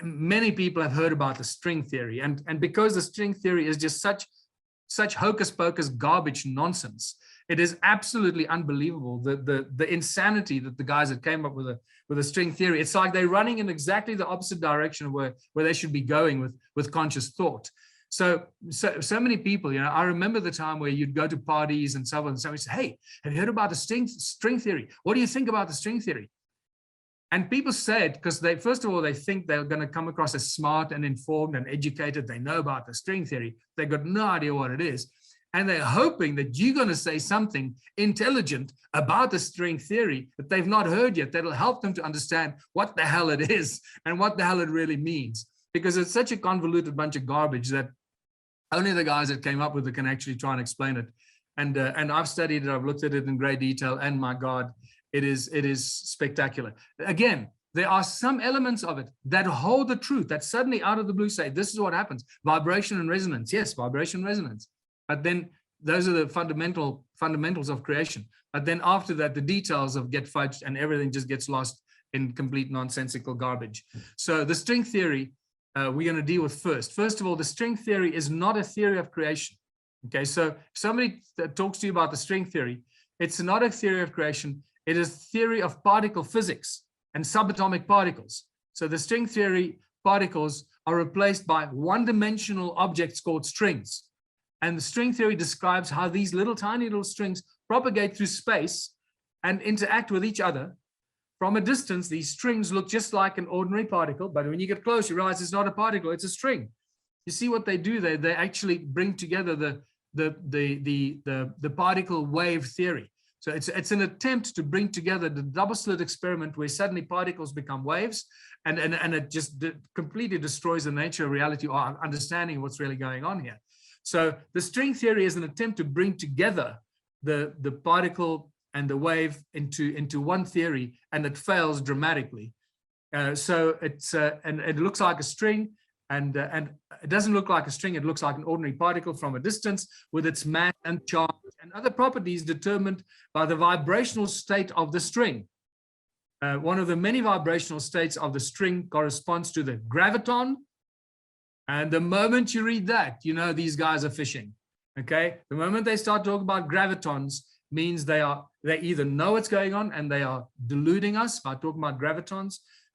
many people have heard about the string theory, and because the string theory is just such hocus pocus garbage nonsense, it is absolutely unbelievable, the insanity that the guys that came up with a string theory. It's like they're running in exactly the opposite direction of where they should be going with conscious thought. So many people, you know, I remember the time where you'd go to parties and so on, and somebody say, hey, have you heard about the string theory? What do you think about the string theory? And people said, because they, first of all, they think they're going to come across as smart and informed and educated. They know about the string theory. They've got no idea what it is. And they're hoping that you're going to say something intelligent about the string theory that they've not heard yet, that'll help them to understand what the hell it is and what the hell it really means. Because it's such a convoluted bunch of garbage that only the guys that came up with it can actually try and explain it. And I've studied it, I've looked at it in great detail, and my God, it is spectacular. Again, there are some elements of it that hold the truth, that suddenly out of the blue say, this is what happens. Vibration and resonance. Yes, vibration and resonance. But then those are the fundamentals of creation. But then after that, the details of get fudged and everything just gets lost in complete nonsensical garbage. So the string theory, we're going to deal with first. First of all, the string theory is not a theory of creation. Okay, so if somebody talks to you about the string theory, it's not a theory of creation. It is theory of particle physics and subatomic particles. So the string theory particles are replaced by one-dimensional objects called strings. And the string theory describes how these little tiny little strings propagate through space and interact with each other. From a distance, these strings look just like an ordinary particle, but when you get close, you realize it's not a particle, it's a string. You see what they do there? They actually bring together the particle wave theory. So it's an attempt to bring together the double slit experiment where suddenly particles become waves, and it just completely destroys the nature of reality or understanding what's really going on here. So the string theory is an attempt to bring together the particle and the wave into one theory, and it fails dramatically. So it's and it looks like a string, and it doesn't look like a string. It looks like an ordinary particle from a distance with its mass and charge and other properties determined by the vibrational state of the string. One of the many vibrational states of the string corresponds to the graviton. And the moment you read that, you know these guys are fishing. Okay, the moment they start talking about gravitons, means they either know what's going on and they are deluding us by talking about gravitons,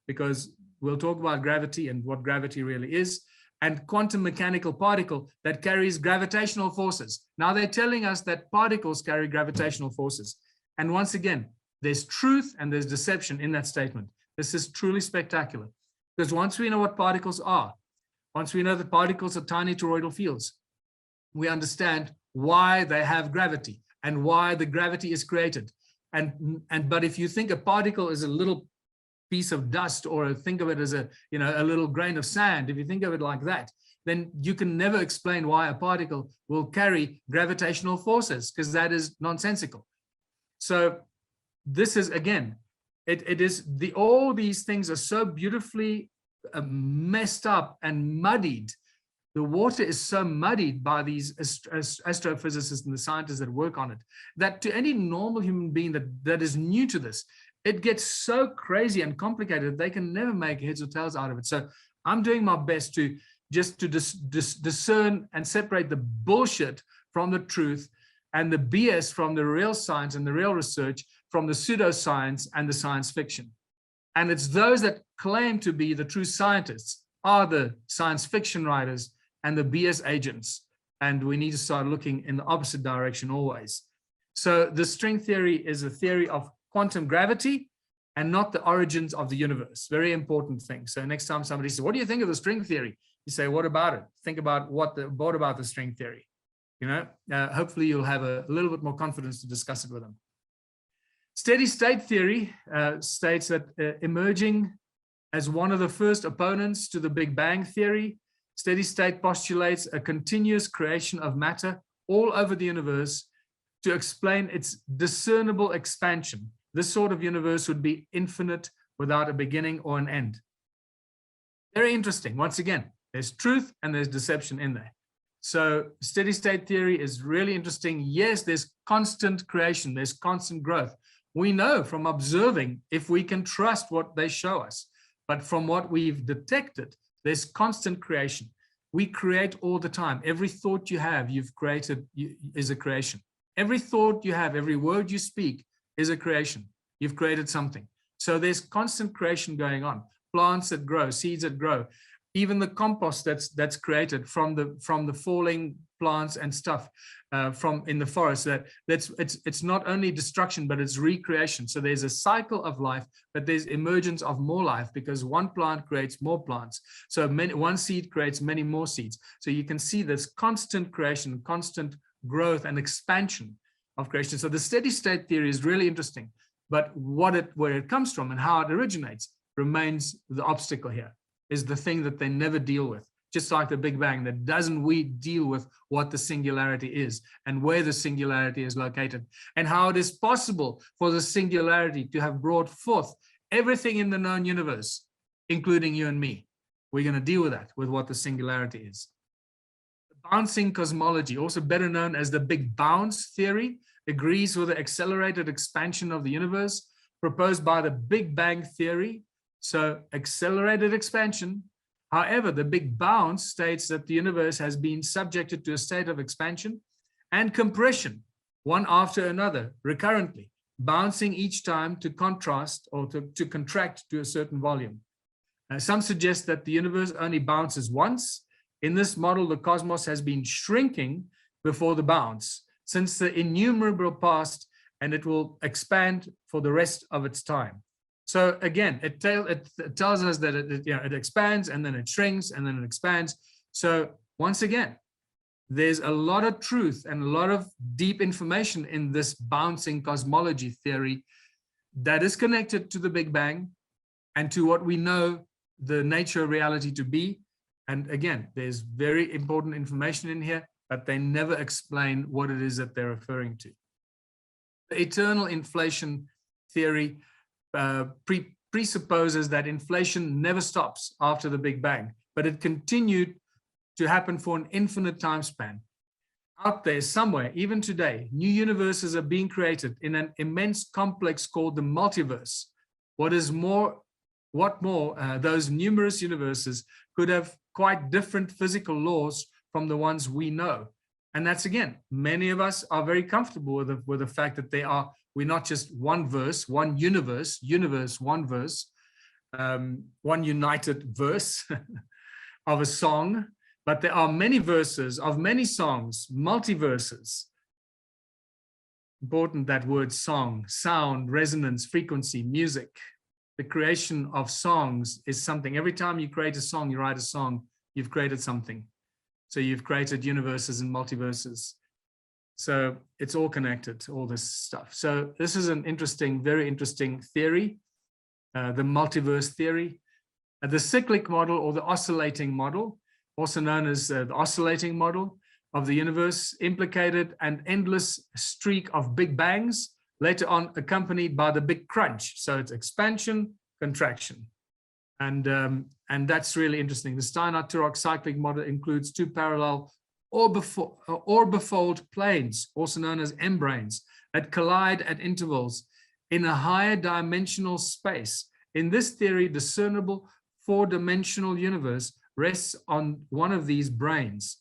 because we'll talk about gravity and what gravity really is, and quantum mechanical particle that carries gravitational forces. Now they're telling us that particles carry gravitational forces. And once again, there's truth and there's deception in that statement. This is truly spectacular, because once we know what particles are, once we know that particles are tiny toroidal fields, we understand why they have gravity and why the gravity is created. But if you think a particle is a little piece of dust, or think of it as a little grain of sand, if you think of it like that, then you can never explain why a particle will carry gravitational forces, because that is nonsensical. So this is, again, all these things are so beautifully messed up and muddied. The water is so muddied by these astrophysicists and the scientists that work on it, that to any normal human being that is new to this, it gets so crazy and complicated, they can never make heads or tails out of it. So I'm doing my best to discern and separate the bullshit from the truth, and the BS from the real science and the real research from the pseudoscience and the science fiction. And it's those that claim to be the true scientists are the science fiction writers and the BS agents. And we need to start looking in the opposite direction always. So the string theory is a theory of quantum gravity and not the origins of the universe. Very important thing. So next time somebody says, what do you think of the string theory? You say, what about it? Think about what about the string theory. Hopefully you'll have a little bit more confidence to discuss it with them. Steady state theory states that emerging as one of the first opponents to the Big Bang theory, steady state postulates a continuous creation of matter all over the universe to explain its discernible expansion. This sort of universe would be infinite without a beginning or an end. Very interesting. Once again, there's truth and there's deception in there. So steady state theory is really interesting. Yes, there's constant creation, there's constant growth. We know from observing if we can trust what they show us. But from what we've detected, there's constant creation. We create all the time. Every thought you have, you've created, is a creation. Every thought you have, every word you speak is a creation. You've created something. So there's constant creation going on. Plants that grow, seeds that grow, even the compost that's created from the falling plants and stuff from in the forest. It's not only destruction, but it's recreation. So there's a cycle of life, but there's emergence of more life, because one plant creates more plants. So one seed creates many more seeds. So you can see this constant creation, constant growth and expansion of creation. So the steady state theory is really interesting, but where it comes from and how it originates remains the obstacle here, is the thing that they never deal with. Just like the Big Bang, that doesn't deal with what the singularity is and where the singularity is located, and how it is possible for the singularity to have brought forth everything in the known universe, including you and me. We're going to deal with that, with what the singularity is. The bouncing cosmology, also better known as the Big Bounce theory, agrees with the accelerated expansion of the universe proposed by the Big Bang theory. So accelerated expansion. However, the Big Bounce states that the universe has been subjected to a state of expansion and compression, one after another, recurrently, bouncing each time to contrast or to contract to a certain volume. Some suggest that the universe only bounces once. In this model, the cosmos has been shrinking before the bounce. Since the innumerable past, and it will expand for the rest of its time. So again, it tells us that it expands, and then it shrinks, and then it expands. So once again, there's a lot of truth and a lot of deep information in this bouncing cosmology theory that is connected to the Big Bang and to what we know the nature of reality to be. And again, there's very important information in here, but they never explain what it is that they're referring to. The eternal inflation theory presupposes that inflation never stops after the Big Bang, but it continued to happen for an infinite time span. Out there somewhere, even today, new universes are being created in an immense complex called the multiverse. What more, those numerous universes could have quite different physical laws from the ones we know. And that's, again, many of us are very comfortable with the fact that we're not just one verse, one universe, one verse, one united verse of a song, but there are many verses of many songs, multiverses. Important, that word song, sound, resonance, frequency, music. The creation of songs is something. Every time you create a song, you write a song, you've created something. So you've created universes and multiverses. So it's all connected, all this stuff. So this is an interesting, very interesting theory, the multiverse theory. The cyclic model, or the oscillating model, also known as the oscillating model of the universe, implicated an endless streak of big bangs, later on accompanied by the big crunch. So it's expansion, contraction. And that's really interesting. The Steiner-Turok cyclic model includes two parallel orbifold planes, also known as membranes, that collide at intervals in a higher dimensional space. In this theory, discernible four-dimensional universe rests on one of these branes.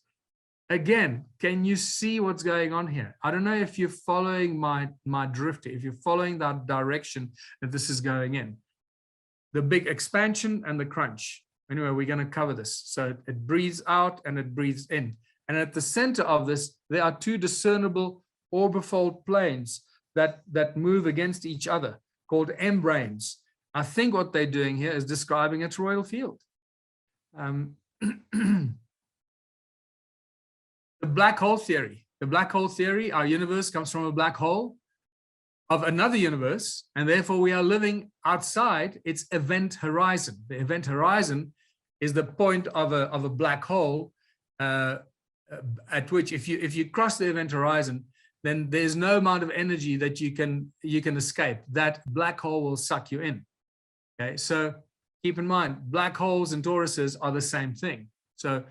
Again, can you see what's going on here? I don't know if you're following my drift, if you're following that direction that this is going in. The big expansion and the crunch. Anyway, we're going to cover this. So it breathes out and it breathes in. And at the center of this, there are two discernible orbifold planes that move against each other, called membranes. I think what they're doing here is describing a toroidal field. The black hole theory. The black hole theory, our universe comes from a black hole of another universe, and therefore we are living outside its event horizon. The event horizon is the point of a black hole at which if you cross the event horizon, then there's no amount of energy that you can escape. That black hole will suck you in. Okay, so keep in mind, black holes and toruses are the same thing. So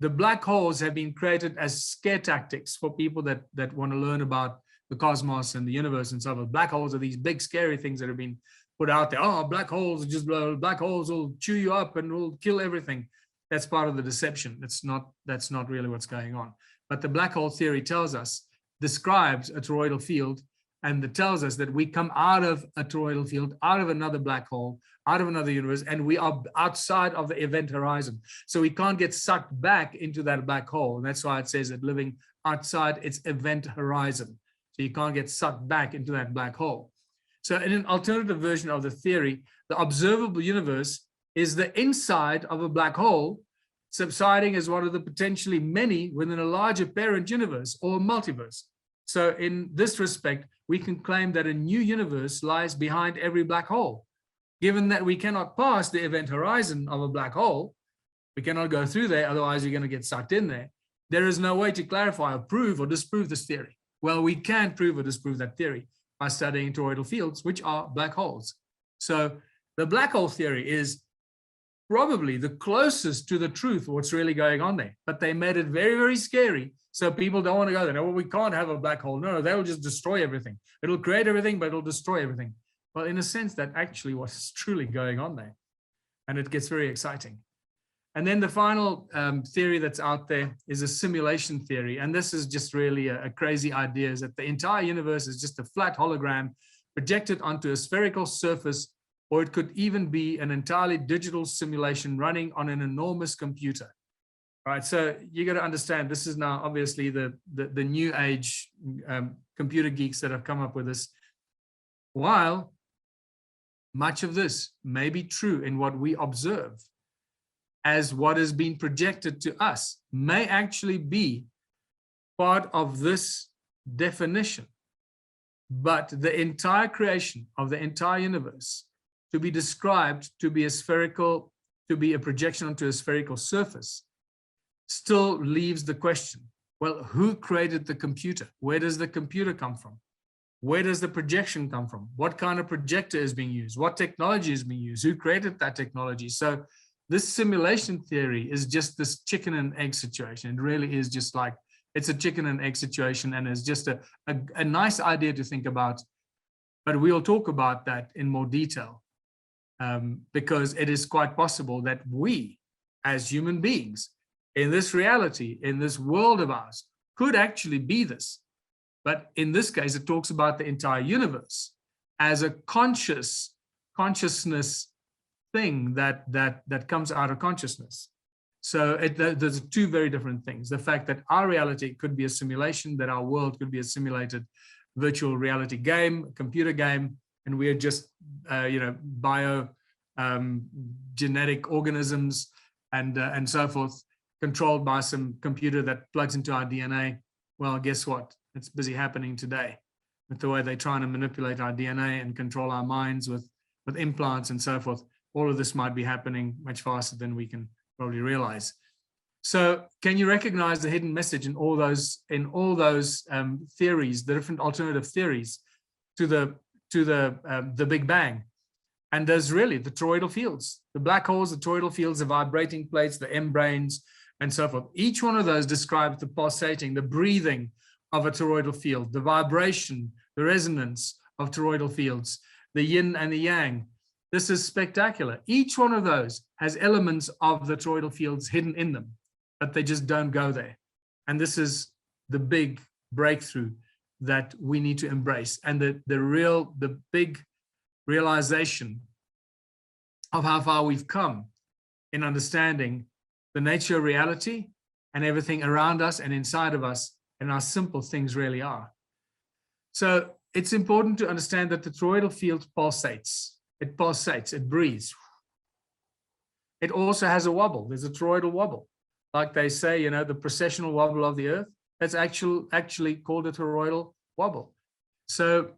the black holes have been created as scare tactics for people that want to learn about the cosmos and the universe and stuff. Black holes are these big scary things that have been put out there. Oh, black holes will chew you up and will kill everything. That's part of the deception. That's not really what's going on. But the black hole theory describes a toroidal field, and it tells us that we come out of a toroidal field, out of another black hole, out of another universe, and we are outside of the event horizon. So we can't get sucked back into that black hole. And that's why it says that living outside its event horizon. So you can't get sucked back into that black hole. So in an alternative version of the theory, the observable universe is the inside of a black hole, subsiding as one of the potentially many within a larger parent universe or multiverse. So in this respect, we can claim that a new universe lies behind every black hole. Given that we cannot pass the event horizon of a black hole, we cannot go through there, otherwise you're going to get sucked in there. There is no way to clarify or prove or disprove this theory. Well, we can prove or disprove that theory by studying toroidal fields, which are black holes. So the black hole theory is probably the closest to the truth of what's really going on there. But they made it very, very scary. So people don't want to go there. No, well, we can't have a black hole. No, they'll just destroy everything. It'll create everything, but it'll destroy everything. Well, in a sense, that actually what's truly going on there. And it gets very exciting. And then the final theory that's out there is a simulation theory. And this is just really a crazy idea, is that the entire universe is just a flat hologram projected onto a spherical surface, or it could even be an entirely digital simulation running on an enormous computer. right? So you got to understand, this is now obviously the new age computer geeks that have come up with this. While much of this may be true in what we observe, as what has been projected to us may actually be part of this definition. But the entire creation of the entire universe to be described to be a spherical, to be a projection onto a spherical surface, still leaves the question, well, who created the computer? Where does the computer come from? Where does the projection come from? What kind of projector is being used? What technology is being used? Who created that technology? So this simulation theory is just this chicken and egg situation. It really is just like, it's a chicken and egg situation, and it's just a nice idea to think about. But we'll talk about that in more detail, because it is quite possible that we, as human beings, in this reality, in this world of ours, could actually be this. But in this case, it talks about the entire universe as a consciousness thing that comes out of consciousness. So there's two very different things. The fact that our reality could be a simulation, that our world could be a simulated virtual reality game, a computer game, and we are just, genetic organisms and so forth, controlled by some computer that plugs into our DNA. Well, guess what? It's busy happening today with the way they're trying to manipulate our DNA and control our minds with implants and so forth. All of this might be happening much faster than we can probably realize. So can you recognize the hidden message in all those theories, the different alternative theories to the Big Bang? And there's really the toroidal fields, the black holes, the toroidal fields, the vibrating plates, the membranes, and so forth. Each one of those describes the pulsating, the breathing of a toroidal field, the vibration, the resonance of toroidal fields, the yin and the yang. This is spectacular. Each one of those has elements of the toroidal fields hidden in them, but they just don't go there. And this is the big breakthrough that we need to embrace. And the big realization of how far we've come in understanding the nature of reality and everything around us and inside of us, and how simple things really are. So it's important to understand that the toroidal field pulsates. It pulsates, it breathes. It also has a wobble. There's a toroidal wobble. Like they say, the precessional wobble of the Earth, that's actually called a toroidal wobble. So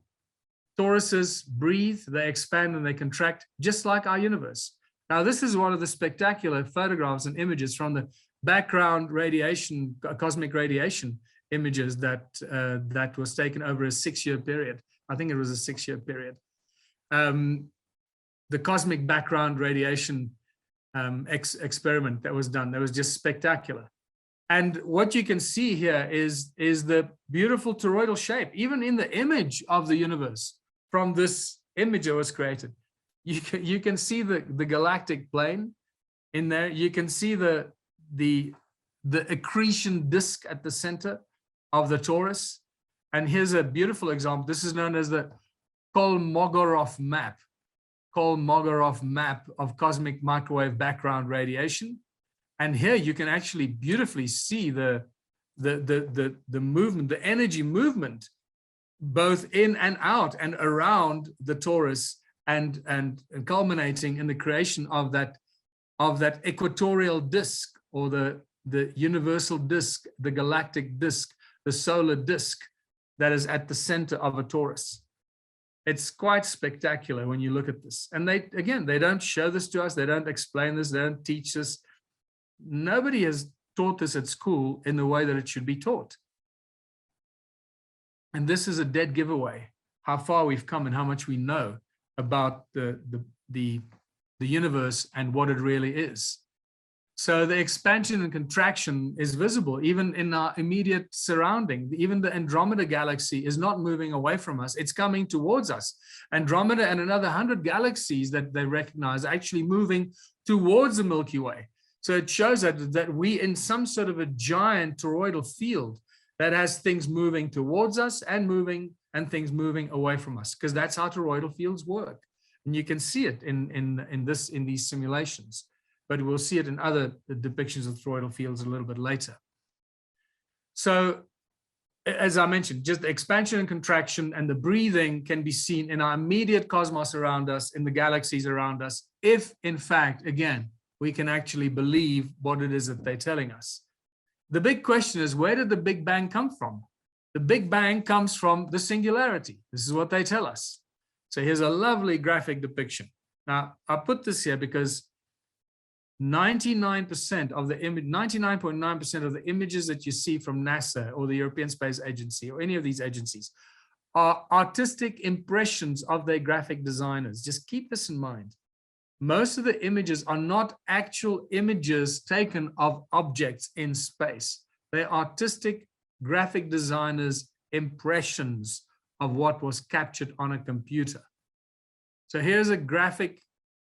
toruses breathe, they expand and they contract, just like our universe. Now, this is one of the spectacular photographs and images from the background radiation, cosmic radiation images that was taken over a 6-year period. I think it was a 6-year period. The cosmic background radiation experiment that was done, that was just spectacular. And what you can see here is the beautiful toroidal shape, even in the image of the universe from this image that was created. You can see the galactic plane in there. You can see the accretion disk at the center of the torus. And here's a beautiful example. This is known as the Kolmogorov Map. Kolmogorov Map of cosmic microwave background radiation. And here you can actually beautifully see the movement, the energy movement, both in and out and around the torus, and culminating in the creation of that equatorial disk, or the universal disk, the galactic disk, the solar disk that is at the center of a torus. It's quite spectacular when you look at this. And they don't show this to us. They don't explain this. They don't teach this. Nobody has taught this at school in the way that it should be taught. And this is a dead giveaway, how far we've come and how much we know about the universe and what it really is. So the expansion and contraction is visible even in our immediate surrounding. Even the Andromeda galaxy is not moving away from us. It's coming towards us. Andromeda and another 100 galaxies that they recognize are actually moving towards the Milky Way. So it shows that we in some sort of a giant toroidal field that has things moving towards us and things moving away from us, because that's how toroidal fields work. And you can see it in these simulations. but we'll see it in other depictions of toroidal fields a little bit later. So, as I mentioned, just the expansion and contraction and the breathing can be seen in our immediate cosmos around us, in the galaxies around us, if, in fact, again, we can actually believe what it is that they're telling us. The big question is, where did the Big Bang come from? The Big Bang comes from the singularity. This is what they tell us. So here's a lovely graphic depiction. Now, I put this here because 99% of the image, 99.9% of the images that you see from NASA or the European Space Agency or any of these agencies are artistic impressions of their graphic designers. Just keep this in mind. Most of the images are not actual images taken of objects in space. They're artistic graphic designers' impressions of what was captured on a computer. So here's a graphic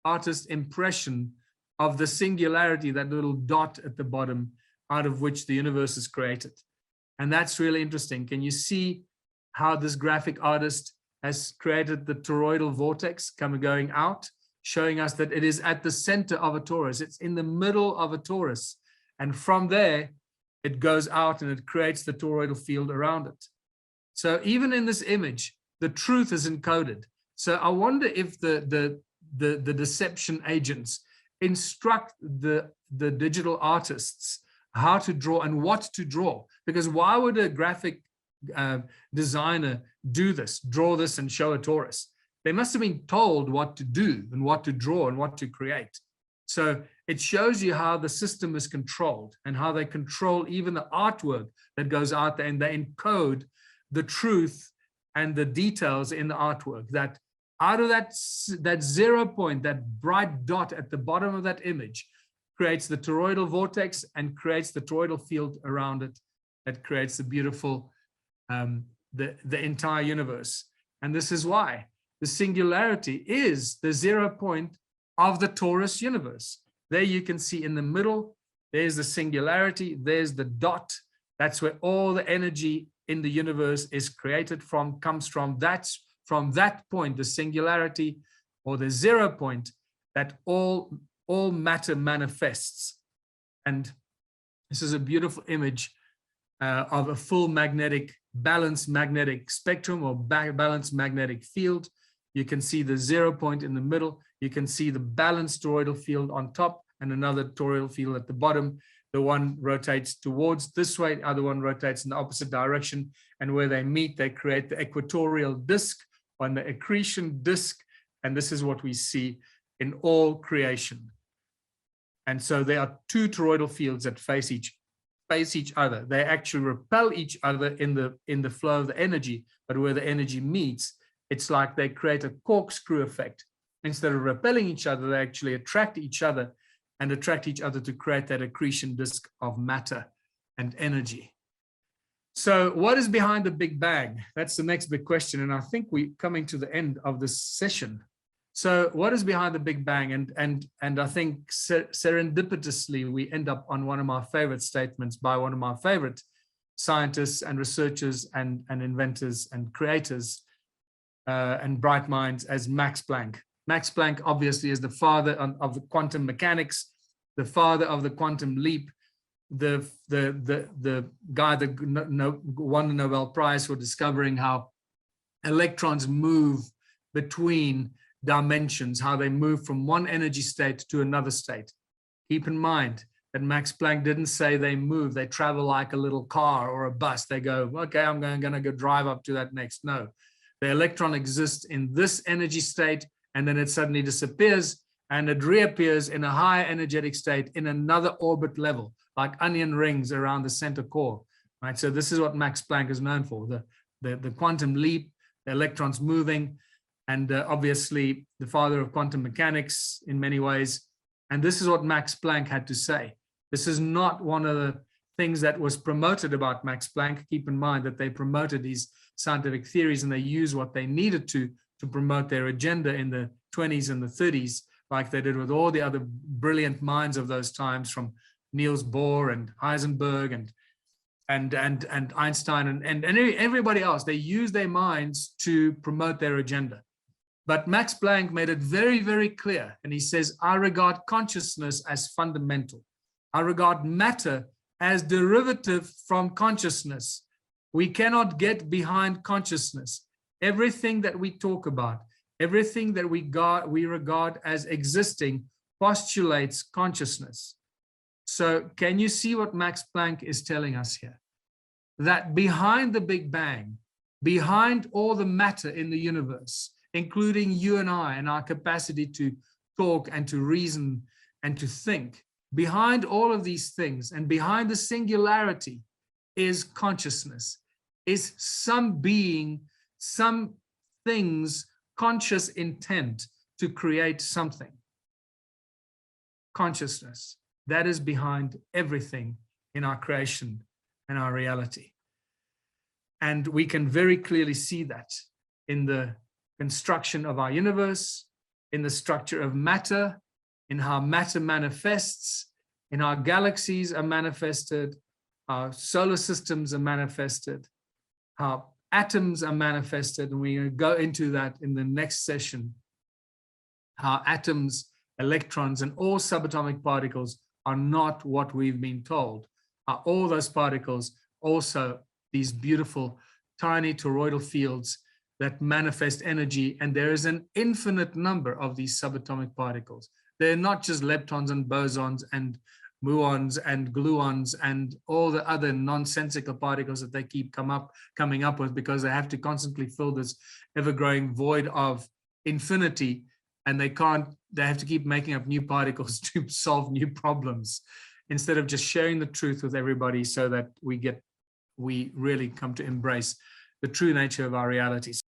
artist impression of the singularity, that little dot at the bottom out of which the universe is created. And that's really interesting. Can you see how this graphic artist has created the toroidal vortex going out, showing us that it is at the center of a torus. It's in the middle of a torus. And from there, it goes out and it creates the toroidal field around it. So even in this image, the truth is encoded. So I wonder if the deception agents instruct the digital artists how to draw and what to draw. Because why would a graphic designer do this, draw this and show a torus? They must have been told what to do and what to draw and what to create. So it shows you how the system is controlled and how they control even the artwork that goes out there, and they encode the truth and the details in the artwork, that out of that 0 point, that bright dot at the bottom of that image creates the toroidal vortex and creates the toroidal field around it that creates the beautiful, the entire universe. And this is why the singularity is the 0 point of the torus universe. There you can see in the middle, there's the singularity, there's the dot. That's where all the energy in the universe is created from, comes from. That's from that point, the singularity or the 0 point, that all matter manifests. And this is a beautiful image of a full balanced magnetic spectrum or balanced magnetic field. You can see the 0 point in the middle. You can see the balanced toroidal field on top and another toroidal field at the bottom. The one rotates towards this way, the other one rotates in the opposite direction. And where they meet, they create the equatorial disk on the accretion disk. And this is what we see in all creation. And so there are two toroidal fields that face each other. They actually repel each other in the flow of the energy, but where the energy meets, it's like they create a corkscrew effect. Instead of repelling each other, they actually attract each other and attract each other to create that accretion disk of matter and energy. So what is behind the Big Bang? That's the next big question. And I think we're coming to the end of this session. So what is behind the Big Bang? And I think serendipitously, we end up on one of my favorite statements by one of my favorite scientists and researchers and inventors and creators and bright minds as Max Planck. Max Planck obviously is the father of the quantum mechanics, the father of the quantum leap, the guy that won the Nobel Prize for discovering how electrons move between dimensions, how they move from one energy state to another state. Keep in mind that Max Planck didn't say they move, they travel like a little car or a bus. They go, okay, I'm going to go drive up to that next. No, the electron exists in this energy state, and then it suddenly disappears and it reappears in a higher energetic state in another orbit level, like onion rings around the center core, right? So this is what Max Planck is known for, the quantum leap, the electrons moving, and obviously the father of quantum mechanics in many ways. And this is what Max Planck had to say. This is not one of the things that was promoted about Max Planck. Keep in mind that they promoted these scientific theories and they used what they needed to promote their agenda in the 20s and the 30s, like they did with all the other brilliant minds of those times, from Niels Bohr and Heisenberg and Einstein and everybody else. They used their minds to promote their agenda. But Max Planck made it very, very clear. And he says, I regard consciousness as fundamental. I regard matter as derivative from consciousness. We cannot get behind consciousness. Everything that we talk about, everything that we regard as existing postulates consciousness. So can you see what Max Planck is telling us here? That behind the Big Bang, behind all the matter in the universe, including you and I and our capacity to talk and to reason and to think, behind all of these things and behind the singularity is consciousness, is some being, some things, conscious intent to create something. Consciousness, that is behind everything in our creation and our reality. And we can very clearly see that in the construction of our universe, in the structure of matter, in how matter manifests, in how galaxies are manifested, how solar systems are manifested, how atoms are manifested. And we're going to go into that in the next session, how atoms, electrons, and all subatomic particles are not what we've been told. Are all those particles also these beautiful tiny toroidal fields that manifest energy, and there is an infinite number of these subatomic particles. They're not just leptons and bosons and muons and gluons and all the other nonsensical particles that they keep coming up with, because they have to constantly fill this ever-growing void of infinity, and they have to keep making up new particles to solve new problems, instead of just sharing the truth with everybody so that we really come to embrace the true nature of our realities.